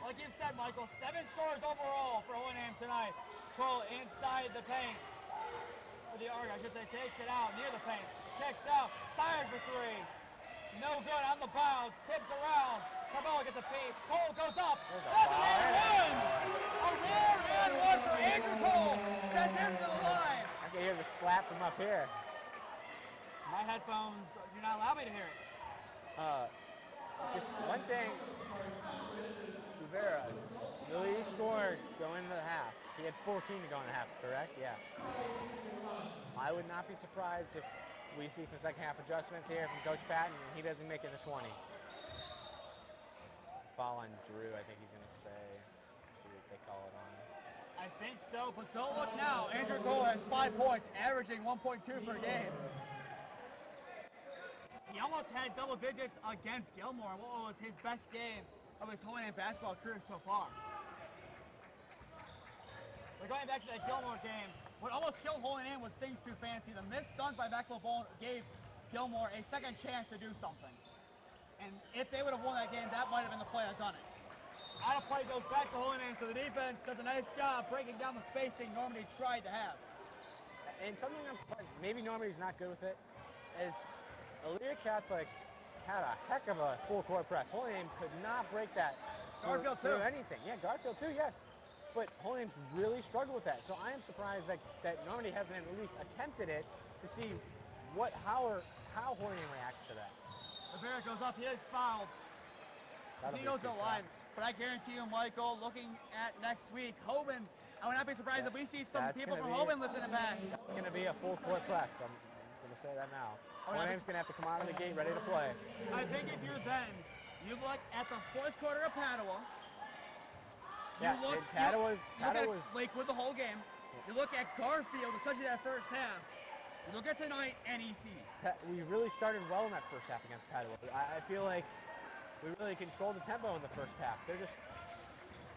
Speaker 1: Like you've said, Michael, 7 scores overall for Hohenheim tonight. Cole inside the paint. For the Arg, I should say, takes it out near the paint. Kicks out. Stires for 3. No good on the bounce. Tips around. Carmelo gets a piece. Cole goes up. That's an and one. A rare and one for Andrew Cole. Sends him to the line.
Speaker 2: I can hear the slap from up here.
Speaker 1: My headphones do not allow me to hear it.
Speaker 2: Just one thing. Rivera really scored going into the half. He had 14 to go in the half, correct? Yeah. I would not be surprised if we see some second half adjustments here from Coach Patton and he doesn't make it to 20. Foul on Drew, I think he's going to say. See if they call it on.
Speaker 1: I think so, but don't look now. Andrew Cole has 5 points, averaging 1.2 per game. He almost had double digits against Gilmore. What was his best game of his Hohenheim basketball career so far? We're going back to that Gilmore game. What almost killed Hohenheim was things too fancy. The missed dunk by Maxwell Bolin gave Gilmore a second chance to do something. And if they would have won that game, that might have been the play that done it. Out of play goes back to Hohenheim, so the defense does a nice job breaking down the spacing Normandy tried to have.
Speaker 2: And something I'm surprised, maybe Normandy's not good with it, is Elyria Catholic had a heck of a full-court press. Hohenheim could not break that
Speaker 1: Garfield too.
Speaker 2: Anything. Yeah, Garfield too, yes. But Hohenheim really struggled with that. So I am surprised that Normandy hasn't at least attempted it to see how Hohenheim reacts to that.
Speaker 1: Rivera goes up, he is fouled. He goes to the line. But I guarantee you, Michael, looking at next week, Hoban, I would not be surprised if we see some people from Hoban listening back.
Speaker 2: It's going to be a full-court press. I'm going to say that now. Hohenheim's going to have to come out of the gate ready to play.
Speaker 1: I think if you're then, you look at the 4th quarter of Padua.
Speaker 2: Padua was
Speaker 1: Lakewood the whole game. You look at Garfield, especially that first half. You look at tonight, NEC.
Speaker 2: We really started well in that first half against Padua. I feel like we really controlled the tempo in the first half. They're just,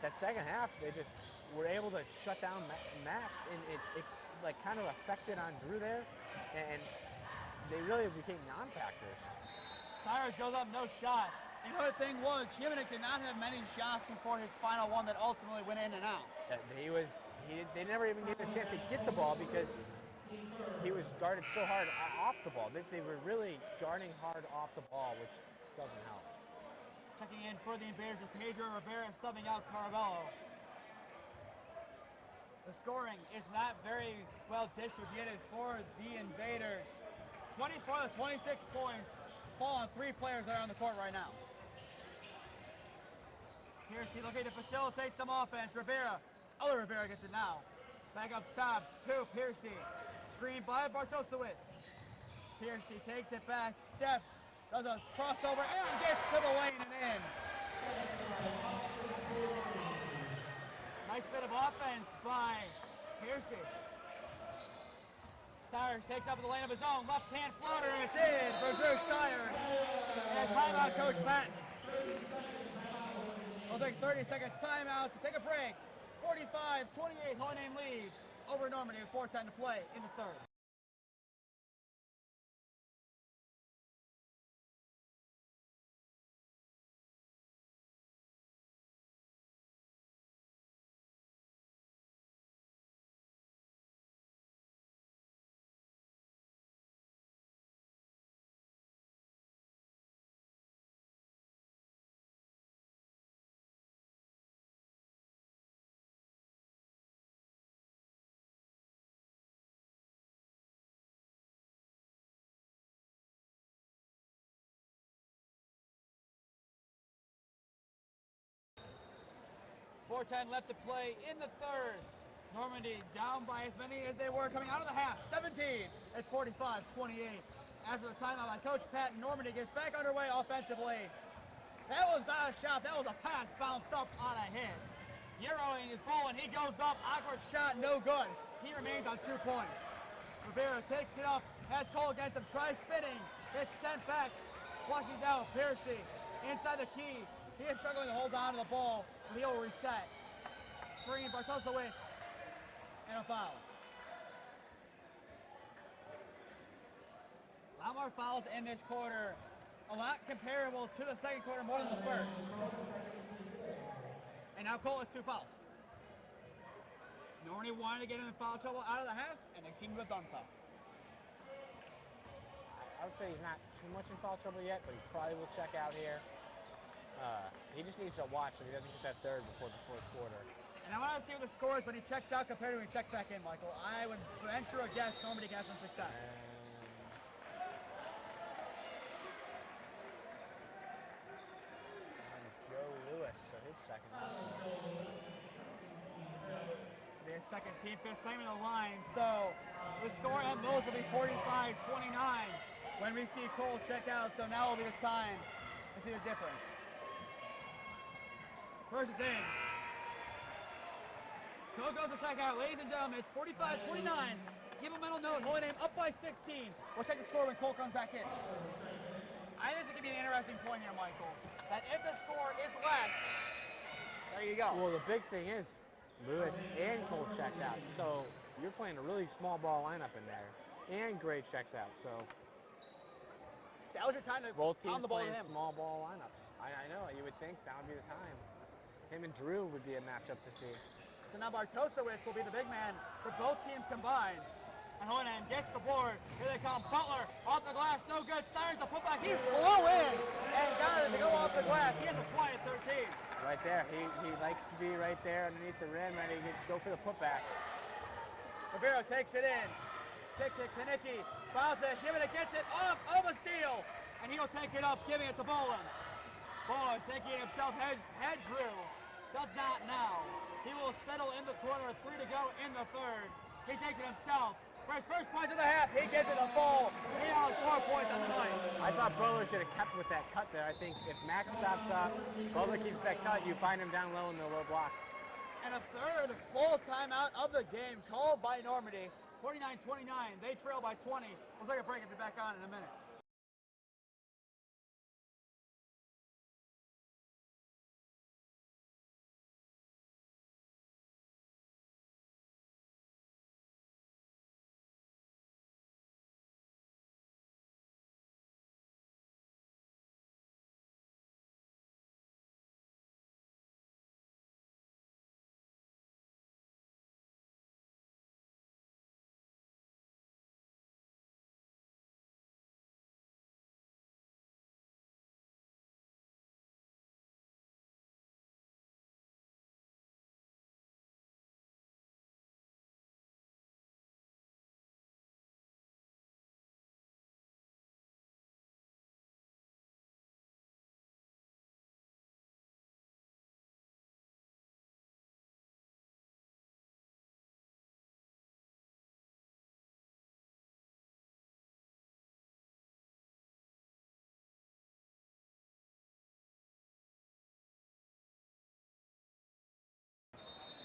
Speaker 2: that second half, they just were able to shut down Max, and it like kind of affected on Drew there, and they really became non-factors.
Speaker 1: Stires goes up, no shot. And the other thing was, Humanick did not have many shots before his final one that ultimately went in and out.
Speaker 2: They never even gave him a chance to get the ball because he was guarded so hard off the ball. They were really guarding hard off the ball, which doesn't help.
Speaker 1: Checking in for the Invaders is Pedro Rivera subbing out Carvello. The scoring is not very well distributed for the Invaders. 24 to 26 points fall on 3 players that are on the court right now. Piercy looking to facilitate some offense. Rivera gets it now. Back up top to Piercy. Screen by Bartosowicz. Piercy takes it back, steps, does a crossover, and gets to the lane and in. Nice bit of offense by Piercy. Stires takes up in the lane of his own. Left-hand floater, and it's in for Drew Stires. And timeout, Coach Patton. We'll take 30-second timeout to take a break. 45-28, Hohenheim leads over Normandy with 4:10 to play in the 3rd. .410 left to play in the 3rd. Normandy down by as many as they were coming out of the half. 17 at 45-28. After the timeout by Coach Patton, Normandy gets back underway offensively. That was not a shot, that was a pass bounced up on a hit. Euroing his ball and he goes up, awkward shot, no good. He remains on 2 points. Rivera takes it up, has Cole against him, tries spinning, gets sent back flushes out Piercy inside the key. He is struggling to hold on to the ball, but he'll reset. Screen Bartosowicz, and a foul. A lot more fouls in this quarter. A lot comparable to the second quarter, more than the first. And now Cole has 2 fouls. Normandy wanted to get in foul trouble out of the half, and they seem to have done so.
Speaker 2: I would say he's not too much in foul trouble yet, but he probably will check out here. He just needs to watch so he doesn't get that third before the fourth quarter.
Speaker 1: And I want to see what the score is when he checks out compared to when he checks back in, Michael. I would venture a guess Normandy can have some success.
Speaker 2: Joe Lewis, so his second.
Speaker 1: Their second team fifth slamming the line. So the score at Mills will be 45-29 when we see Cole check out. So now will be the time to see the difference. First is in. Cole goes to check out. Ladies and gentlemen, it's 45-29. Give a mental note. Holy Name up by 16. We'll check the score when Cole comes back in. I think this could be an interesting point here, Michael. That if the score is less, there you go.
Speaker 2: Well, the big thing is Lewis and Cole checked out. So you're playing a really small ball lineup in there. And Gray checks out. So
Speaker 1: that was your time to
Speaker 2: both teams
Speaker 1: pound the ball
Speaker 2: playing
Speaker 1: to him.
Speaker 2: small ball lineups. I know. You would think that would be the time. Him and Drew would be a matchup to see.
Speaker 1: So now Bartosowicz will be the big man for both teams combined. And Hoynan gets the board. Here they come. Butler off the glass. No good. Stires the putback. He flew in and got it to go off the glass. He has a point at 13.
Speaker 2: Right there. He likes to be right there underneath the rim, ready to go for the putback.
Speaker 1: Rivero takes it in. Takes it. Kanicki bounces it. Give it. Gets it off of a steal. And he'll take it up, giving it to Boland. Boland taking it himself. Head Drew. Does not now. He will settle in the corner. 3 to go in the third. He takes it himself. For his first points of the half, he gives it a full. He has 4 points on the night.
Speaker 2: I thought Butler should have kept with that cut there. I think if Max stops up, Butler keeps that cut, you find him down low in the low block.
Speaker 1: And a third full timeout of the game called by Normandy. 49-29. They trail by 20. We'll take a break and be back on in a minute.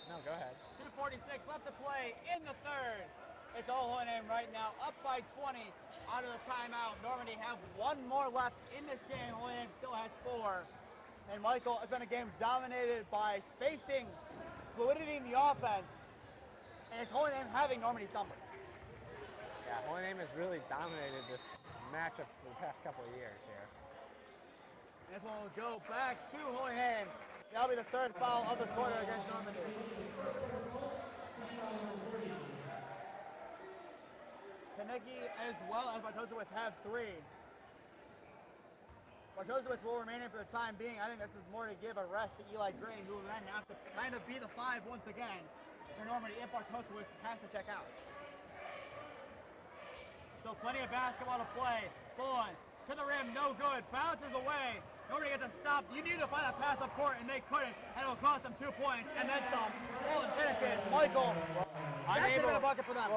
Speaker 2: No, go ahead.
Speaker 1: 2:46 left to play in the third. It's all Hoynan right now, up by 20 out of the timeout. Normandy have 1 more left in this game. Hoynan still has 4. And Michael, it's been a game dominated by spacing, fluidity in the offense, and it's Hoynan having Normandy's number.
Speaker 2: Yeah, Hoynan has really dominated this matchup for the past couple of years here.
Speaker 1: And this one will go back to Hoynan. That'll be the third foul of the quarter against Normandy. Kanicki as well as Bartosowicz have 3. Bartosowicz will remain in for the time being. I think this is more to give a rest to Eli Green, who will then have to kind of be the 5 once again for Normandy if Bartosowicz has to check out. So plenty of basketball to play. Bowen to the rim, no good. Bounces away. Normandy gets a stop. You need to find a pass up court, and they couldn't. And it'll cost them 2 points, and then some. Bowen finishes. Michael, that should have been a bucket for them.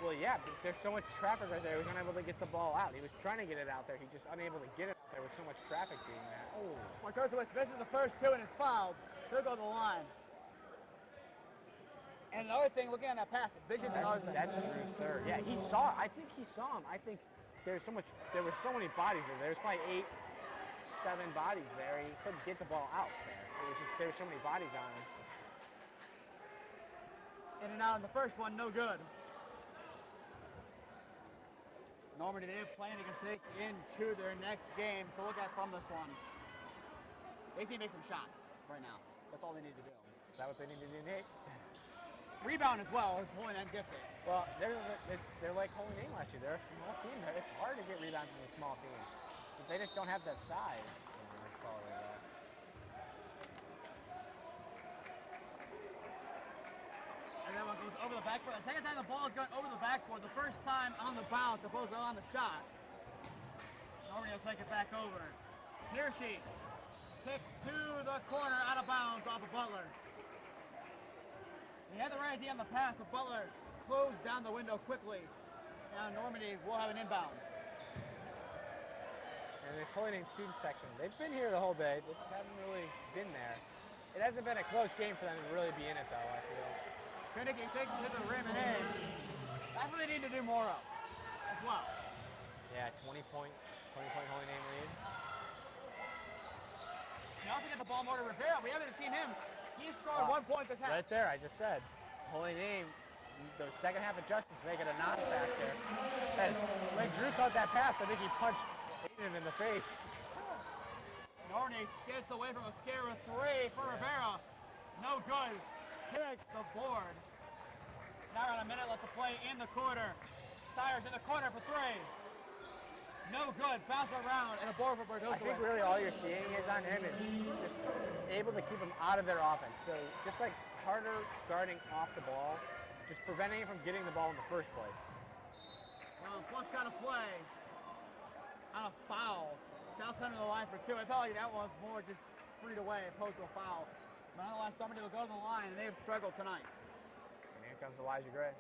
Speaker 2: Well, yeah, but there's so much traffic right there. He was unable to get the ball out. He was trying to get it out there. He's just unable to get it out there with so much traffic being there. Oh.
Speaker 1: Bartosowicz misses the first 2 and is fouled. He'll go to the line. And another thing, looking at that pass, vision's another thing.
Speaker 2: That's Drew's third. Yeah, he saw. I think he saw him. I think there were so many bodies there. There's probably 8 7 bodies there. He couldn't get the ball out there. It was just, there were so many bodies on him.
Speaker 1: In and out in the first one, no good. Normandy, they have plenty they can take into their next game to look at from this one. They just need to make some shots right now. That's all they need to do.
Speaker 2: Is that what they need to do, Nate?
Speaker 1: Rebound as well, as Holy Name gets it.
Speaker 2: Well, they're like Holy Name last year. They're a small team. It's hard to get rebounds from a small team. They just don't have that size. Let's call it like that.
Speaker 1: And then one goes over the backboard. The second time the ball is going over the backboard. The first time on the bounce, opposed to on the shot. Normandy will take it back over. Piercy kicks to the corner, out of bounds off of Butler. He had the right idea on the pass, but Butler closed down the window quickly. Now Normandy will have an inbound.
Speaker 2: And this Holy Name student section, they've been here the whole day. They just haven't really been there. It hasn't been a close game for them to really be in it, though, I feel.
Speaker 1: Finnegan takes it to the rim and in. That's what they need to do more of as well.
Speaker 2: Yeah, 20-point Holy Name lead.
Speaker 1: You also get the ball more to Rivera. We haven't seen him. He scored 1 point this half.
Speaker 2: Right there, I just said. Holy Name, those second half adjustments make it a non-factor. When Drew caught that pass, I think he punched Aiden in the face.
Speaker 1: Normandy gets away from a scare with 3 for Rivera. No good. Hit the board. Now around a minute left to play in the quarter. Steyer's in the corner for 3. No good. Bounce around and a board for Berdoza.
Speaker 2: I think really all you're seeing is on him is just able to keep him out of their offense. So just like harder guarding off the ball, just preventing him from getting the ball in the first place.
Speaker 1: Well, plus shot of play on a foul. South center of the line for 2. I felt like that was more just freed away opposed to a foul. But nonetheless, Normandy will go to the line, and they have struggled tonight.
Speaker 2: And here comes Elijah Gray.
Speaker 1: I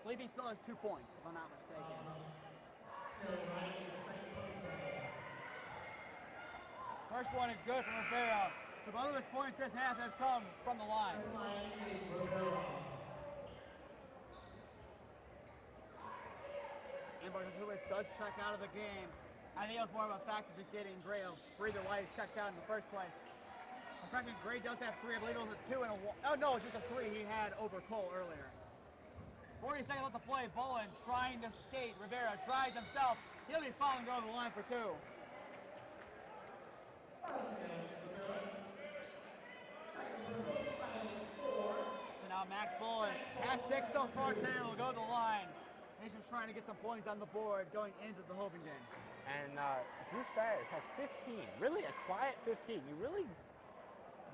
Speaker 1: believe he still has 2 points, if I'm not mistaken. First one is good from Rivera. So both of his points this half have come from the line. And Berdoza does check out of the game. I think it was more of a factor just getting Gray a breather while he checked out in the first place. Correction, Gray does have 3. I believe it was a 2 and a 1. Oh no, it's just a 3 he had over Cole earlier. 40 seconds left to play. Bolin trying to skate. Rivera tries himself. He'll be fouled and go to the line for 2. So now Max Bolin has 6 so far today. Will go to the line. He's just trying to get some points on the board going into the Hogan game.
Speaker 2: And Drew Steyers has 15. Really a quiet 15. You really,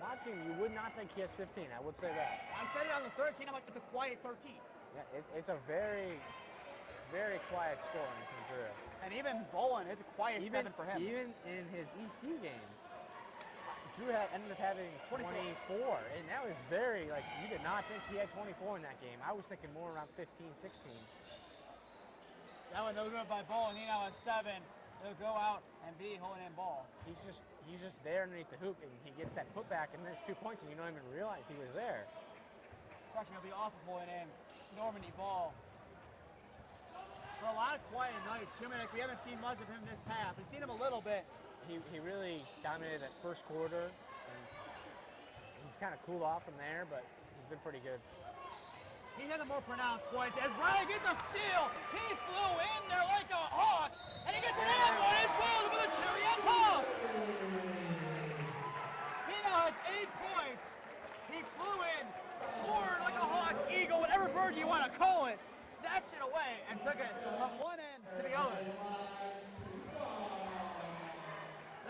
Speaker 2: watching, you would not think he has 15. I would say that.
Speaker 1: I said it on the 13. I'm like, it's a quiet 13.
Speaker 2: Yeah, it's a very, very quiet scoring from Drew.
Speaker 1: And even Bolin, it's a quiet 7 for him.
Speaker 2: Even in his EC game, Drew ended up having 24. And that was very, like, you did not think he had 24 in that game. I was thinking more around 15, 16.
Speaker 1: That one no good by Bolin. He now has 7. He'll go out and be Holy Name ball.
Speaker 2: He's just there underneath the hoop, and he gets that putback, and there's 2 points, and you don't even realize he was there.
Speaker 1: Question will be off of Holy Name. Normandy ball. For a lot of quiet nights, Humanek, we haven't seen much of him this half. We've seen him a little bit.
Speaker 2: He really dominated that first quarter, and he's kind of cooled off from there, but he's been pretty good.
Speaker 1: He had the more pronounced points as Riley gets a steal. He flew in there like a hawk, and he gets an and one as well with a cherry on top. He now has 8 points. He flew in, soared like a hawk, eagle, whatever bird you want to call it, snatched it away and took it from one end to the other.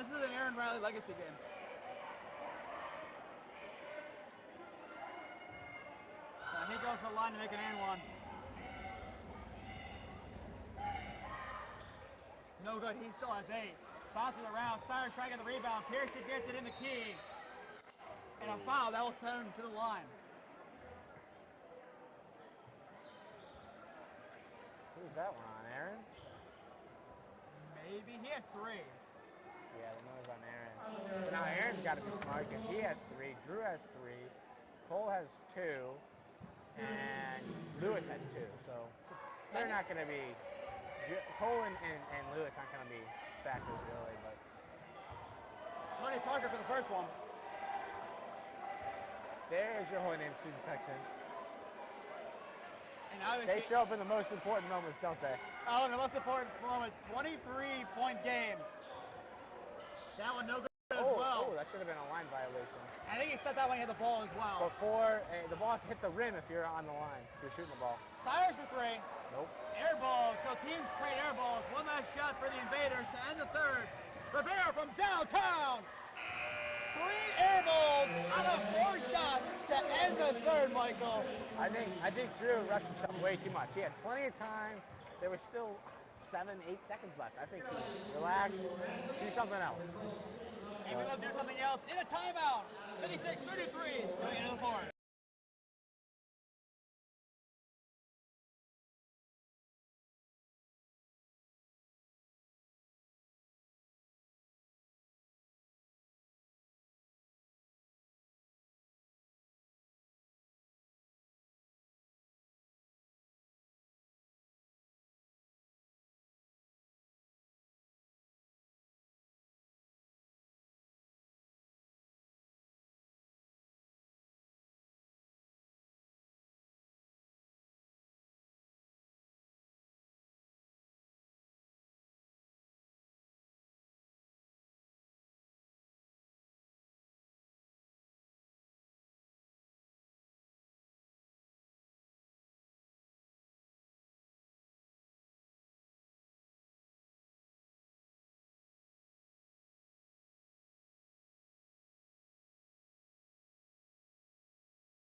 Speaker 1: This is an Aaron Riley legacy game. He goes to the line to make an and one. No good. He still has 8. Bounces around. Steyer trying to get the rebound. Piercy gets it in the key. And a foul. That will send him to the line.
Speaker 2: Who's that one on, Aaron?
Speaker 1: Maybe. He has 3.
Speaker 2: Yeah, the nose on Aaron. So now Aaron's got to be smart because he has 3. Drew has 3. Cole has 2. And Lewis has 2, so they're not going to be Cole and Lewis aren't going to be factors really, but
Speaker 1: Tony Parker for the first one.
Speaker 2: there's your Holy Name student section.
Speaker 1: And obviously,
Speaker 2: They show up in the most important moments, don't they?
Speaker 1: oh, the most important moments, 23-point game. That one no good as well.
Speaker 2: Oh, that should have been a line violation.
Speaker 1: I think he stepped out when he had the ball as well.
Speaker 2: Before the ball has to hit the rim if you're on the line, if you're shooting the ball.
Speaker 1: Styers for three.
Speaker 2: Nope.
Speaker 1: Air ball. So teams trade air balls. One last shot for the Invaders to end the third. Rivera from downtown. 3 air balls out of 4 shots to end the third, Michael.
Speaker 2: I think Drew rushed himself way too much. He had plenty of time. There was still 7, 8 seconds left. I think he relax, do something else.
Speaker 1: And we will do something else in a timeout. 56-33 going into the fourth.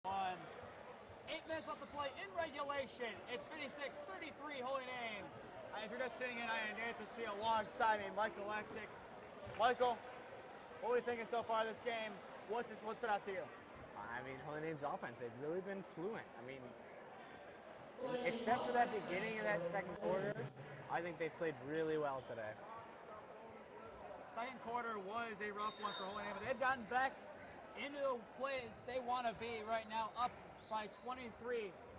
Speaker 1: One. 8 minutes left to play in regulation. It's 56-33 Holy Name. If you're just tuning in, I am Nathan Smee alongside me, Michael Oleksik. Michael, what are we thinking so far this game? What stood out to you?
Speaker 2: I mean, Holy Name's offense, they've really been fluent. I mean, except for that beginning of that second quarter, I think they've played really well today.
Speaker 1: Second quarter was a rough one for Holy Name, but they've gotten back into the place they want to be right now, up by 23.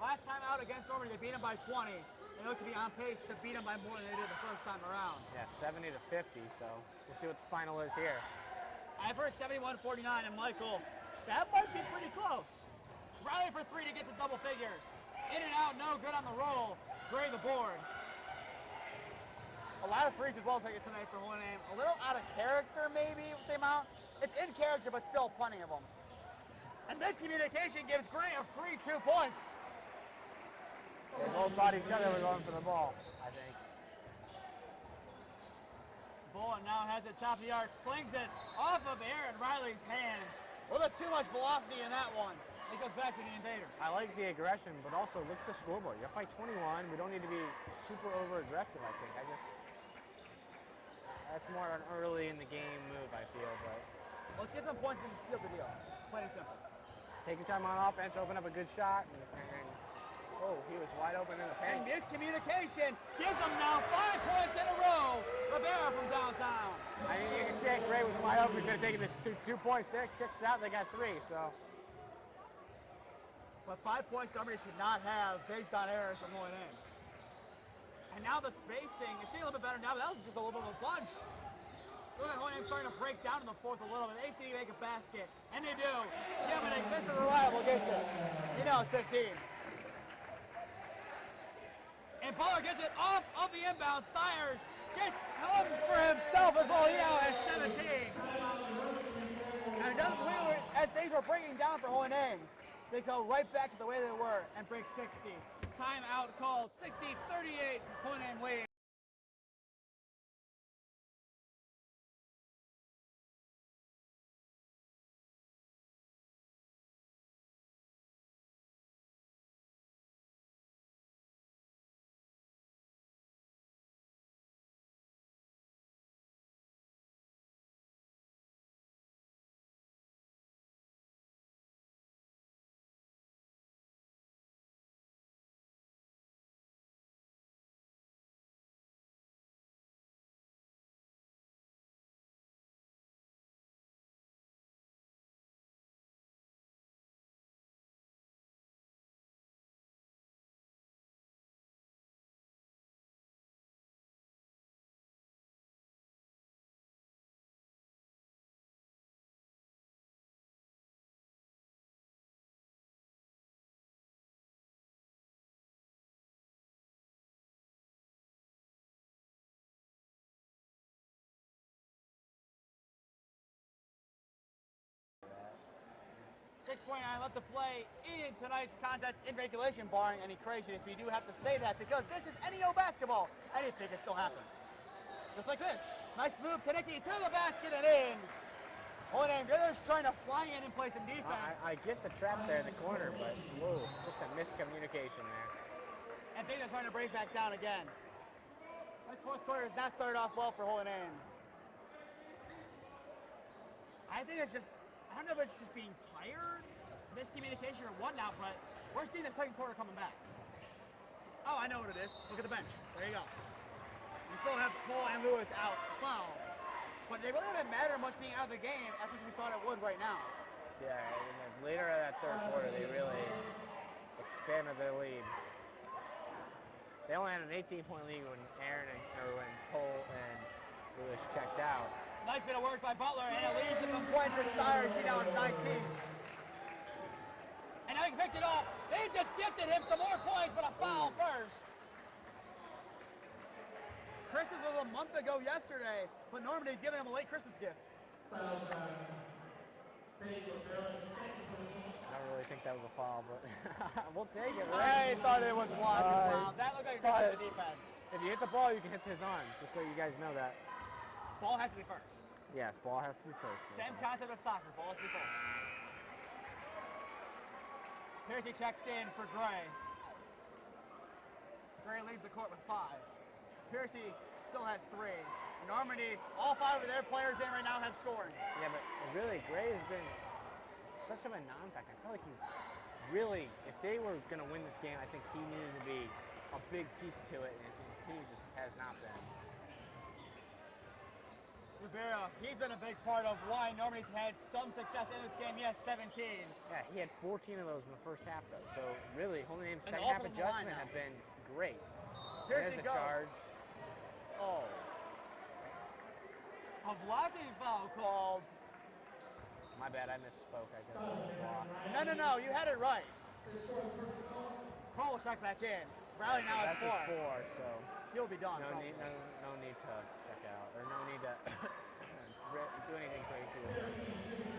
Speaker 1: Last time out against Normandy, they beat them by 20. They look to be on pace to beat them by more than they did the first time around.
Speaker 2: Yeah, 70-50, so we'll see what the final is here.
Speaker 1: I've heard 71-49, and Michael, that might be pretty close. Riley for 3 to get to double figures. In and out, no good on the roll. Gray the board. A lot of threes as well taken tonight for Holy Name. A little out of character maybe with the amount. It's in character, but still plenty of them. And miscommunication gives Gray a free 2 points.
Speaker 2: They both thought each other were going for the ball, I think.
Speaker 1: Bullen now has it top of the arc, slings it off of Aaron Riley's hand. A little bit too much velocity in that one. It goes back to the Invaders.
Speaker 2: I like the aggression, but also look at the scoreboard. You're up by 21. We don't need to be super over-aggressive, I think. That's more an early in the game move, I feel, but.
Speaker 1: Let's get some points and just seal the deal. Plain and simple.
Speaker 2: Take your time on offense, open up a good shot, and oh, he was wide open in the paint.
Speaker 1: And miscommunication gives them now 5 points in a row. Rivera from downtown.
Speaker 2: I mean, you can say Gray was wide open. Could have taken the 2 points there. Kicks out, they got 3, so.
Speaker 1: But 5 points Normandy should not have based on errors from Holy Name. And now the spacing, it's getting a little bit better now, but that was just a little bit of a bunch. Look at Holy Name starting to break down in the fourth a little bit. They see make a basket, and they do. Dominic, Mr. Reliable gets it. He now has 15. And Butler gets it off of the inbound. Styers gets home for himself as well. He now has 17. And it doesn't feel as things were breaking down for Holy Name. They go right back to the way they were and break 60. Timeout called. 60-38. Holy Name lead. 6:29 left to play in tonight's contest in regulation, barring any craziness. We do have to say that because this is NEO basketball. Anything can still happen. Just like this. Nice move, Kaneki to the basket and in. Holy name, they're just trying to fly in and play some defense.
Speaker 2: I get the trap there in the corner, but whoa, just a miscommunication there.
Speaker 1: And things are starting to break back down again. This fourth quarter has not started off well for Holy name. I think it's just, I don't know if it's just being tired, miscommunication or whatnot, but we're seeing the second quarter coming back. Oh, I know what it is. Look at the bench. There you go. You still have Cole and Lewis out. Foul. But they really haven't mattered much being out of the game as much as we thought it would right now.
Speaker 2: Yeah, and later in that third quarter, they really expanded their lead. They only had an 18-point lead when when Cole and Lewis checked out.
Speaker 1: Nice bit of work by Butler, and it leads to the point for Steyr. He now has 19. And now he picked it off. They just gifted him some more points, but a foul first. Christmas was a month ago yesterday, but Normandy's giving him a late Christmas gift.
Speaker 2: I don't really think that was a foul, but we'll take it, right?
Speaker 1: I thought it was blocked as well. That looked like a good defense.
Speaker 2: If you hit the ball, you can hit his arm, just so you guys know that.
Speaker 1: Ball has to be first.
Speaker 2: Yes, ball has to be first.
Speaker 1: Same concept as soccer. Ball has to be first. Piercy checks in for Gray. Gray leaves the court with 5. Piercy still has 3. Normandy, all 5 of their players in right now have scoring.
Speaker 2: Yeah, but really, Gray has been such of a non-factor. I feel like he really, if they were going to win this game, I think he needed to be a big piece to it, and he just has not been.
Speaker 1: Rivera, he's been a big part of why Normandy's had some success in this game. He has 17.
Speaker 2: Yeah, he had 14 of those in the first half, though. So really, Holy Name's second half adjustment have been great. There's a charge.
Speaker 1: Oh. A blocking foul called.
Speaker 2: My bad, I misspoke, I guess.
Speaker 1: No, you had it right. Cole will check back in. Riley now has 4.
Speaker 2: That's his 4, so.
Speaker 1: He'll be done.
Speaker 2: No need to check out, or no need to do anything crazy.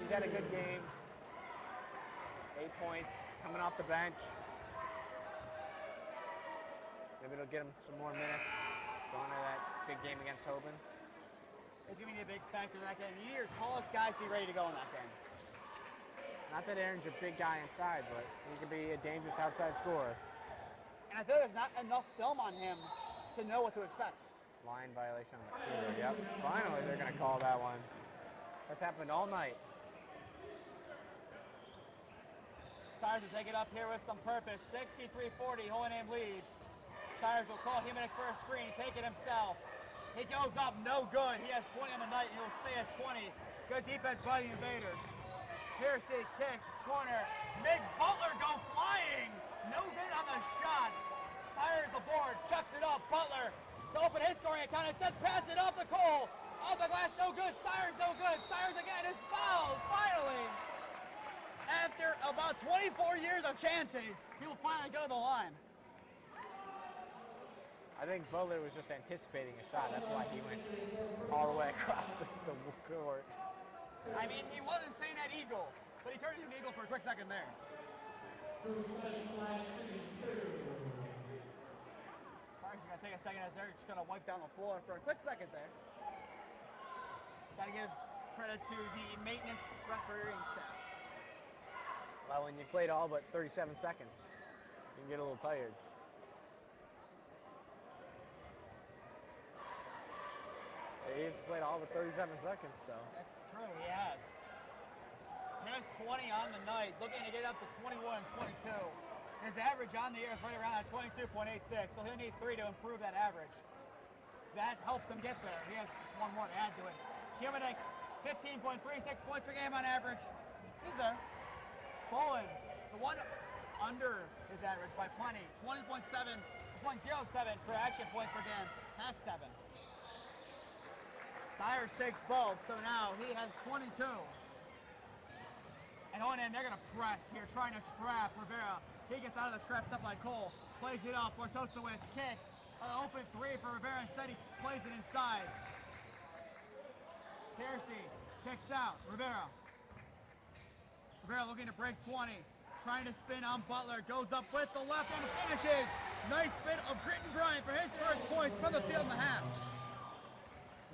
Speaker 2: He's had a good game. 8 points, coming off the bench. Maybe it'll get him some more minutes going to that big game against Hoban.
Speaker 1: It's going to be a big factor in that game. You need your tallest guys to be ready to go in that game.
Speaker 2: Not that Aaron's a big guy inside, but he can be a dangerous outside scorer.
Speaker 1: And I feel there's not enough film on him to know what to expect.
Speaker 2: Line violation on the shooter, yep. Finally, they're going to call that one. That's happened all night.
Speaker 1: Steyr will take it up here with some purpose. 63-40, Holy Name leads. Steyr will call Himonek for a screen, take it himself. He goes up, no good. He has 20 on the night, and he'll stay at 20. Good defense by the Invaders. Piercy kicks, corner, makes Butler go flying. No good on the shot. Steyr the board, chucks it up. Butler to open his scoring account. Instead, pass it off to Cole. Off the glass, no good. Steyr no good. Steyr again is fouled, finally. After about 24 years of chances, he will finally go to the line.
Speaker 2: I think Butler was just anticipating a shot. That's why he went all the way across the court.
Speaker 1: I mean, he wasn't saying that eagle, but he turned into an eagle for a quick second there. Steyr going to take a second as they're just going to wipe down the floor for a quick second there. Got to give credit to the maintenance refereeing staff.
Speaker 2: Well, when you played all but 37 seconds, you can get a little tired. He's played all but 37 seconds, so.
Speaker 1: That's true, he has. He has 20 on the night, looking to get up to 21 and 22. His average on the year is right around at 22.86, so he'll need 3 to improve that average. That helps him get there. He has 1 more to add to it. Himonek, 15.36 points per game on average. He's there. Bowen, the one under his average by plenty. 20.07 correction points per game. Has 7. Steyr 6 both, so now he has 22. And on in, they're going to press here, trying to trap Rivera. He gets out of the trap, stuff like Cole. Plays it up, Bortosowicz kicks. An open 3 for Rivera, instead he plays it inside. Piercy kicks out, Rivera. Rivera looking to break 20. Trying to spin on Butler. Goes up with the left and finishes. Nice bit of grit and grind for his first points from the field and a half.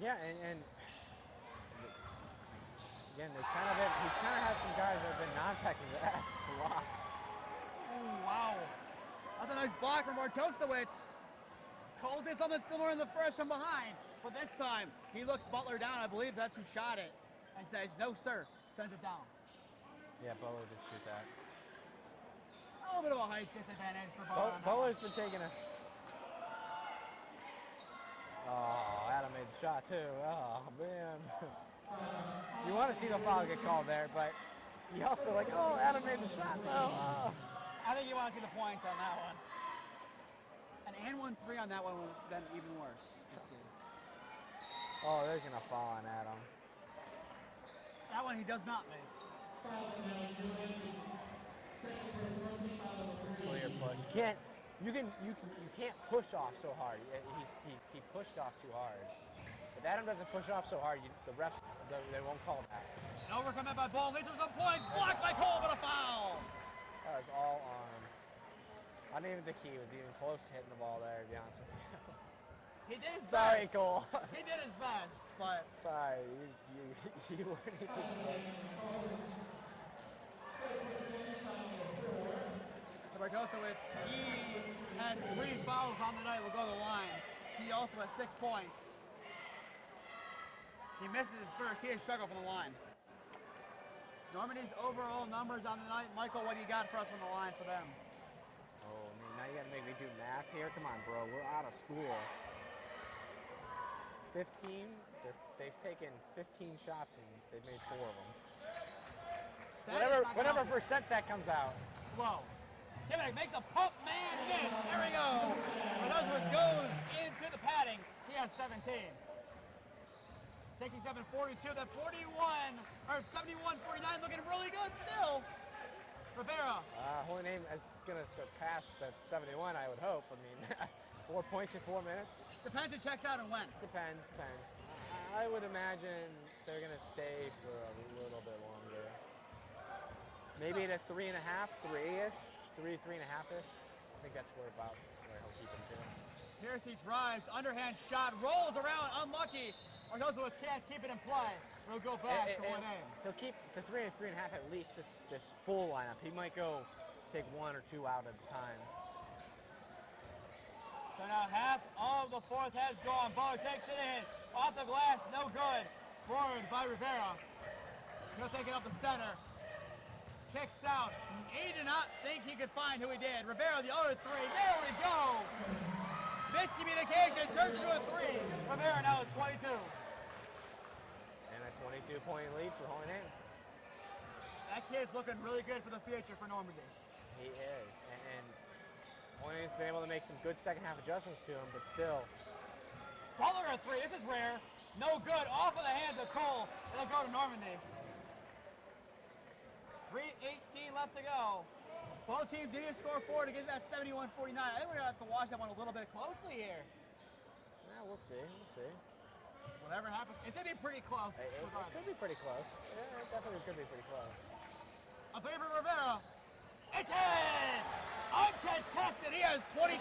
Speaker 2: Yeah, and again, he's kind of had some guys that have been non-Texas ass blocked.
Speaker 1: Oh, wow. That's a nice block from Martosowicz. Called this something similar in the first from behind, but this time he looks Butler down. I believe that's who shot it, and says, "No, sir." Sends it down.
Speaker 2: Yeah, Butler did shoot that.
Speaker 1: A little bit of a height disadvantage for Butler.
Speaker 2: Butler's been taking us. Oh, Adam made the shot too. Oh man. You want to see the foul get called there, but you also like, oh, Adam made the shot though. Oh.
Speaker 1: I think you want to see the points on that one. An and 1-3 on that one would have been even worse. Let's see.
Speaker 2: Oh, they're gonna fall on Adam.
Speaker 1: That one he does not make.
Speaker 2: Clear push. You can't push off so hard. He pushed off too hard. If Adam doesn't push off so hard, the refs they wont call that.
Speaker 1: An overcoming by Ball leads to some points. Blocked by Cole, but a foul.
Speaker 2: That was all on. I didn't even think he was even close to hitting the ball there, to be honest with you.
Speaker 1: He did his best.
Speaker 2: Sorry, Cole.
Speaker 1: He did his best, but
Speaker 2: sorry, you weren't even close.
Speaker 1: Martosowicz, he has 3 fouls on the night. Will go to the line. He also has 6 points. He misses his first. He has struggled from the line. Normandy's overall numbers on the night. Michael, what do you got for us on the line for them?
Speaker 2: Oh, man, now you gotta make me do math here. Come on, bro. We're out of school. 15. They've taken 15 shots and they've made 4 of them. Whatever percent that comes out.
Speaker 1: Whoa. Timmick makes a pump man miss. There we go. Martosowicz goes into the padding. He has 17. 67-42, that 41, or 71-49 looking really good still. Rivera.
Speaker 2: Holy Name is going to surpass that 71, I would hope. I mean, 4 points in 4 minutes.
Speaker 1: Depends who checks out and when.
Speaker 2: Depends. I would imagine they're going to stay for a little bit longer. Maybe at a 3.5, 3-ish, 3.5-ish. I think that's where he'll keep him to.
Speaker 1: Here's he drives, underhand shot, rolls around, unlucky. Martosowicz can't keep it in play. He'll go back to 1 aim.
Speaker 2: He'll keep the 3 and 3.5 at least this full lineup. He might go take 1 or 2 out at a time.
Speaker 1: So now half of the fourth has gone. Butler takes it in. Off the glass, no good. Forward by Rivera. He'll take it up the center. Kicks out. He did not think he could find who he did. Rivera, the other 3. There we go. Miscommunication turns into a 3. Rivera now is 22.
Speaker 2: And a 22-point lead for Holy Name.
Speaker 1: That kid's looking really good for the future for Normandy.
Speaker 2: He is. And Holy Name's been able to make some good second-half adjustments to him, but still.
Speaker 1: Butler a 3. This is rare. No good. Off of the hands of Cole. It'll go to Normandy. 3:18 left to go. Both teams need to score 4 to get that 71-49. I think we're going to have to watch that one a little bit closely here.
Speaker 2: Yeah, we'll see.
Speaker 1: Whatever happens, it could be pretty close.
Speaker 2: It could be pretty close. Yeah, it definitely could be pretty close.
Speaker 1: A three for Rivera. It's in! Uncontested, he has 25.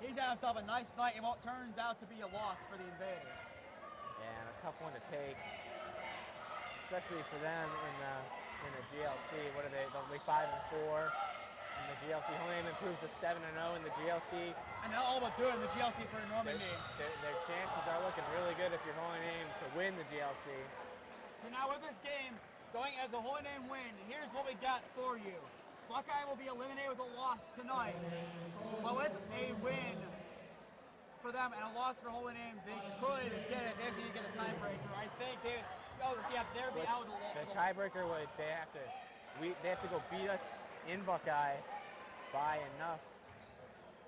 Speaker 1: He's had himself a nice night and what turns out to be a loss for the Invaders.
Speaker 2: And a tough one to take, especially for them in the GLC. What are they? They'll be 5-4 in the GLC. Holy Name improves to 7-0 in the GLC.
Speaker 1: And they're all but doing the GLC for Normandy.
Speaker 2: Their chances are looking really good if you're Holy Name to win the GLC.
Speaker 1: So now with this game going as a Holy Name win, here's what we got for you. Buckeye will be eliminated with a loss tonight, but with a win for them and a loss for Holy Name, they could get it. They need to get a tiebreaker. I think they'll be out of
Speaker 2: the tiebreaker. They have to go beat us in Buckeye by enough,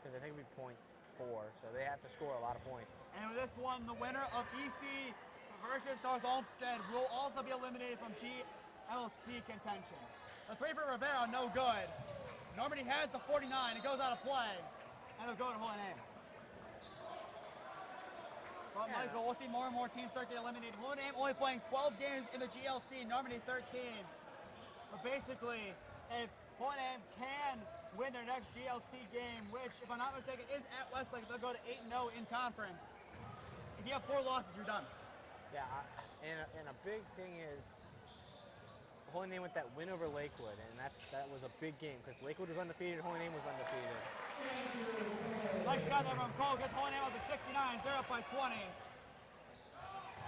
Speaker 2: because I think it'll be points 4, so they have to score a lot of points.
Speaker 1: And with this one, the winner of EC versus North Olmsted will also be eliminated from GLC contention. The 3 for Rivera, no good. Normandy has the 49, it goes out of play, and it'll go to Holy Name. Well, But Michael, we'll see more and more teams start getting eliminated. Holy Name only playing 12 games in the GLC, Normandy 13. But basically, if Holy Name can win their next GLC game, which, if I'm not mistaken, is at Westlake, they'll go to 8-0 in conference. If you have 4 losses, you're done.
Speaker 2: Yeah, and a big thing is Holy Name with that win over Lakewood, and that was a big game because Lakewood was undefeated, Holy Name was undefeated.
Speaker 1: Nice shot there from Cole. Gets Holy Name up to 69s. They're up by 20.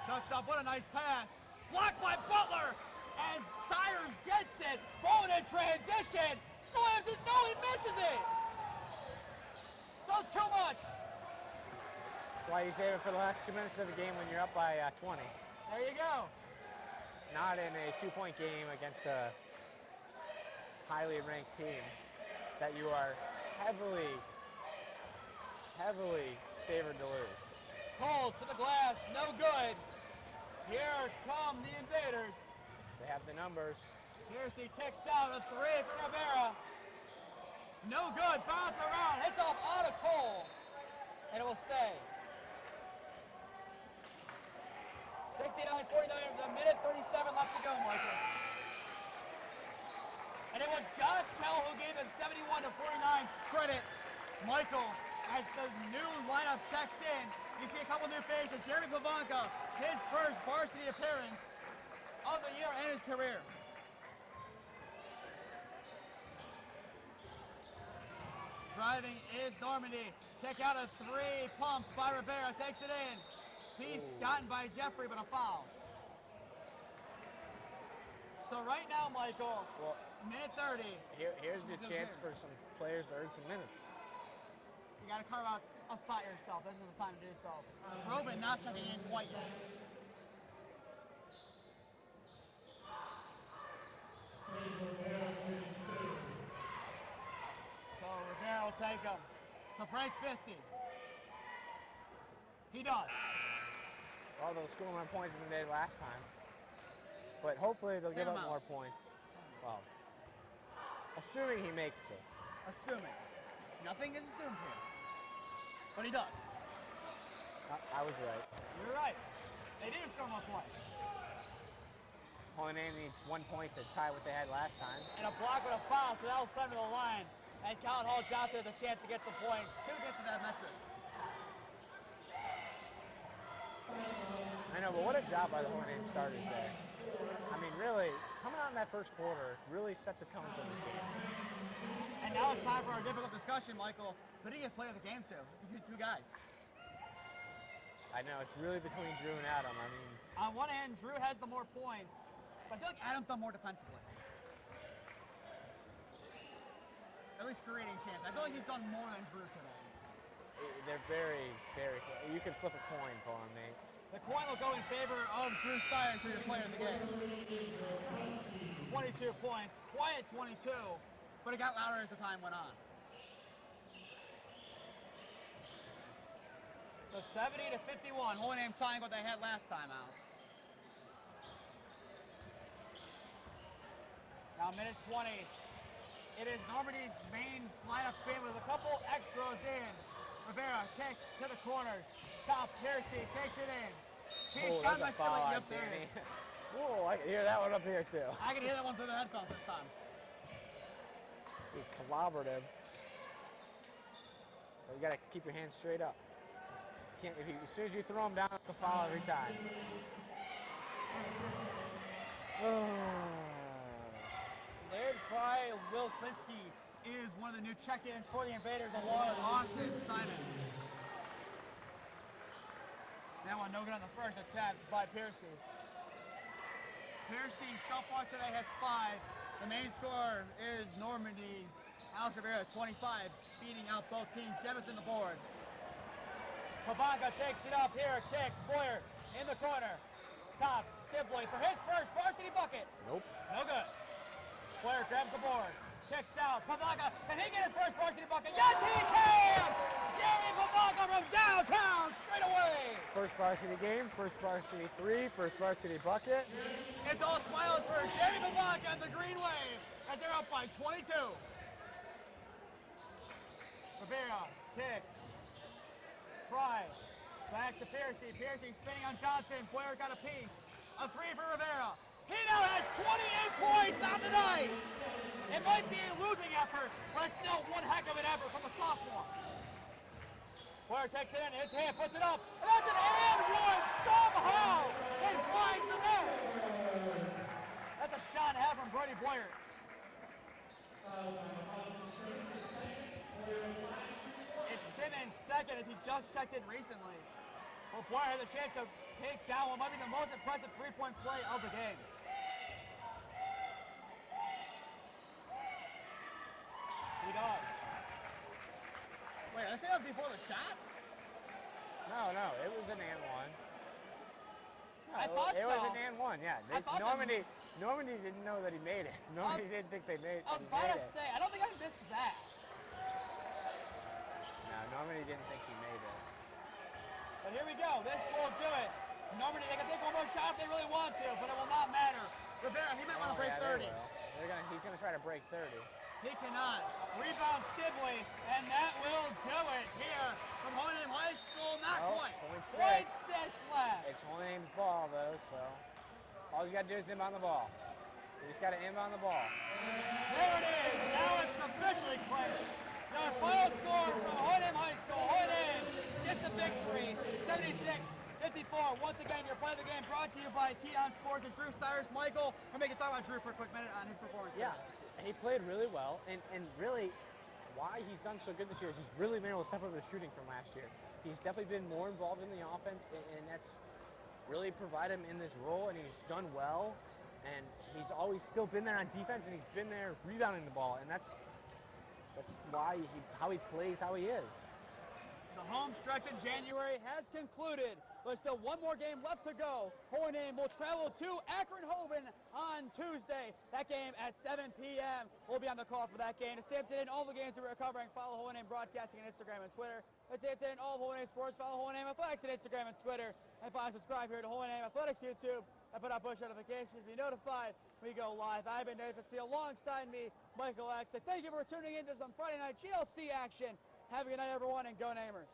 Speaker 1: Chucked up. What a nice pass. Blocked by Butler. As Cyrus gets it. Bowling in transition. Slams it. No, he misses it. Does too much.
Speaker 2: That's why you save it for the last 2 minutes of the game when you're up by 20.
Speaker 1: There you go.
Speaker 2: Not in a 2-point game against a highly ranked team that you are heavily favored to lose.
Speaker 1: Cole to the glass, no good. Here come the Invaders.
Speaker 2: They have the numbers.
Speaker 1: Piercy kicks out a 3 for Rivera. No good, bounces around, hits off out of Cole, and it will stay. 69-49 with a minute 37 left to go, Michael. And it was Josh Kell who gave the 71-49 credit. Michael, as the new lineup checks in, you see a couple new faces. Jeremy Pavanka, his first varsity appearance of the year and his career. Driving is Normandy. Kick out a 3, pumped by Rivera, takes it in. Piece gotten by Jeffrey, but a foul. So right now, Michael,
Speaker 2: well,
Speaker 1: minute 30.
Speaker 2: Here's the chance for some players to earn some minutes.
Speaker 1: You got to carve out a spot yourself. This is the time to do so. Robin not checking in quite yet. So Rivera will take him to break 50. He does.
Speaker 2: Well, they'll score more points than they did last time. But hopefully they'll give up more points. Well, assuming he makes this.
Speaker 1: Assuming. Nothing is assumed here. But he does.
Speaker 2: I was right.
Speaker 1: You're right. They did score more points.
Speaker 2: Holy Name needs 1 point to tie what they had last time.
Speaker 1: And a block with a foul, so that'll send to the line. And Colin Hall Johnson the chance to get some points to get to that metric.
Speaker 2: I know, but what a job by the Holy Name starters there. I mean, really, coming out in that first quarter really set the tone for this game.
Speaker 1: And now it's time for our difficult discussion, Michael. Who do you play the game to? Between 2 guys.
Speaker 2: I know, it's really between Drew and Adam. I mean,
Speaker 1: on one hand, Drew has the more points, but I feel like Adam's done more defensively. At least creating chance. I feel like he's done more than Drew today.
Speaker 2: They're very, very close. You can flip a coin for him, mate.
Speaker 1: The coin will go in favor of Drew Sires, who's your player of the game. 22 points, quiet 22, but it got louder as the time went on. So 70 to 51, Holy Name tying what they had last time out. Now minute 20. It is Normandy's main lineup fan with a couple extras in. Rivera kicks to the corner. Top Piercy takes it in. Peace got my stomach. Yep, there it is.
Speaker 2: Whoa, I can hear that one up here too.
Speaker 1: I can hear that one through the headphones this time.
Speaker 2: Be collaborative. But you gotta keep your hands straight up. Can't, as soon as you throw them down, it's a foul every time.
Speaker 1: Laird Fry Will Klinsky is one of the new check-ins for the Invaders along with Austin Simons. Now no good on the first attempt by Piercy. Piercy so far today has 5. The main scorer is Normandy's Alex Rivera, 25, beating out both teams. Jefferson the board. Pavanka takes it up here, kicks, Boyer in the corner. Top, Skipway for his first varsity bucket.
Speaker 2: Nope.
Speaker 1: No good. Boyer grabs the board, kicks out, Pavanka, can he get his first varsity bucket? Yes, he can! Jerry Pavanka from downtown, straight away.
Speaker 2: First varsity game, first varsity 3, first varsity bucket.
Speaker 1: It's all smiles for Jerry Pavanka and the Green Wave as they're up by 22. Rivera kicks. Fry Back to Piercy. Piercy spinning on Johnson. Boyer got a piece. A 3 for Rivera. He now has 28 points on the night. It might be a losing effort, but it's still one heck of an effort from a sophomore. Boyer takes it in, his hand puts it up, and that's an and one somehow. It flies the net. That's a shot and a half from Brody Boyer. It's Simmons' second as he just checked in recently. Well, Boyer had the chance to take down what might be the most impressive three-point play of the game. He does. Wait, I think that was before the shot?
Speaker 2: No, it was an and one. No,
Speaker 1: I thought
Speaker 2: it
Speaker 1: so.
Speaker 2: was an and one, yeah. Normandy didn't know that he made it. Normandy didn't think they made it.
Speaker 1: I was about to say, I don't think I missed that.
Speaker 2: No, Normandy didn't think he made it.
Speaker 1: But here we go. This will do it. Normandy, they can take one more shot if they really want to, but it will not matter. Rivera, he might want to break 30.
Speaker 2: He's going to try to break 30.
Speaker 1: He cannot. Rebound Skibley, and that will do it here from Hohenheim High School. Not quite. Point six left.
Speaker 2: It's Hohenheim's ball, though, so all you got to do is inbound the ball. You just got to inbound the ball.
Speaker 1: There it is. Now it's officially cleared. The final score from Hohenheim High School. Hohenheim gets the victory, 76-54. Once again, your play of the game brought to you by Keon Sports and Drew Stires. Michael, I'm making talk about Drew for a quick minute on his performance.
Speaker 2: Yeah, he played really well, and really why he's done so good this year is he's really been able to step up his shooting from last year. He's definitely been more involved in the offense, and that's really provided him in this role, and he's done well, and he's always still been there on defense, and he's been there rebounding the ball, and that's why how he plays how he is.
Speaker 1: The home stretch in January has concluded. There's still one more game left to go. Hohenheim will travel to Akron-Hoban on Tuesday. That game at 7 p.m. We'll be on the call for that game. To stay up to date on all the games that we're covering, follow Hohenheim Broadcasting on Instagram and Twitter. To stay up to date on all of Hohenheim sports, follow Hohenheim Athletics on Instagram and Twitter. And finally, subscribe here to Hohenheim Athletics YouTube. I put out push notifications to be notified when we go live. I've been Nathan Field alongside me, Michael Oleksik. Thank you for tuning in to some Friday night GLC action. Have a good night, everyone, and go Namers.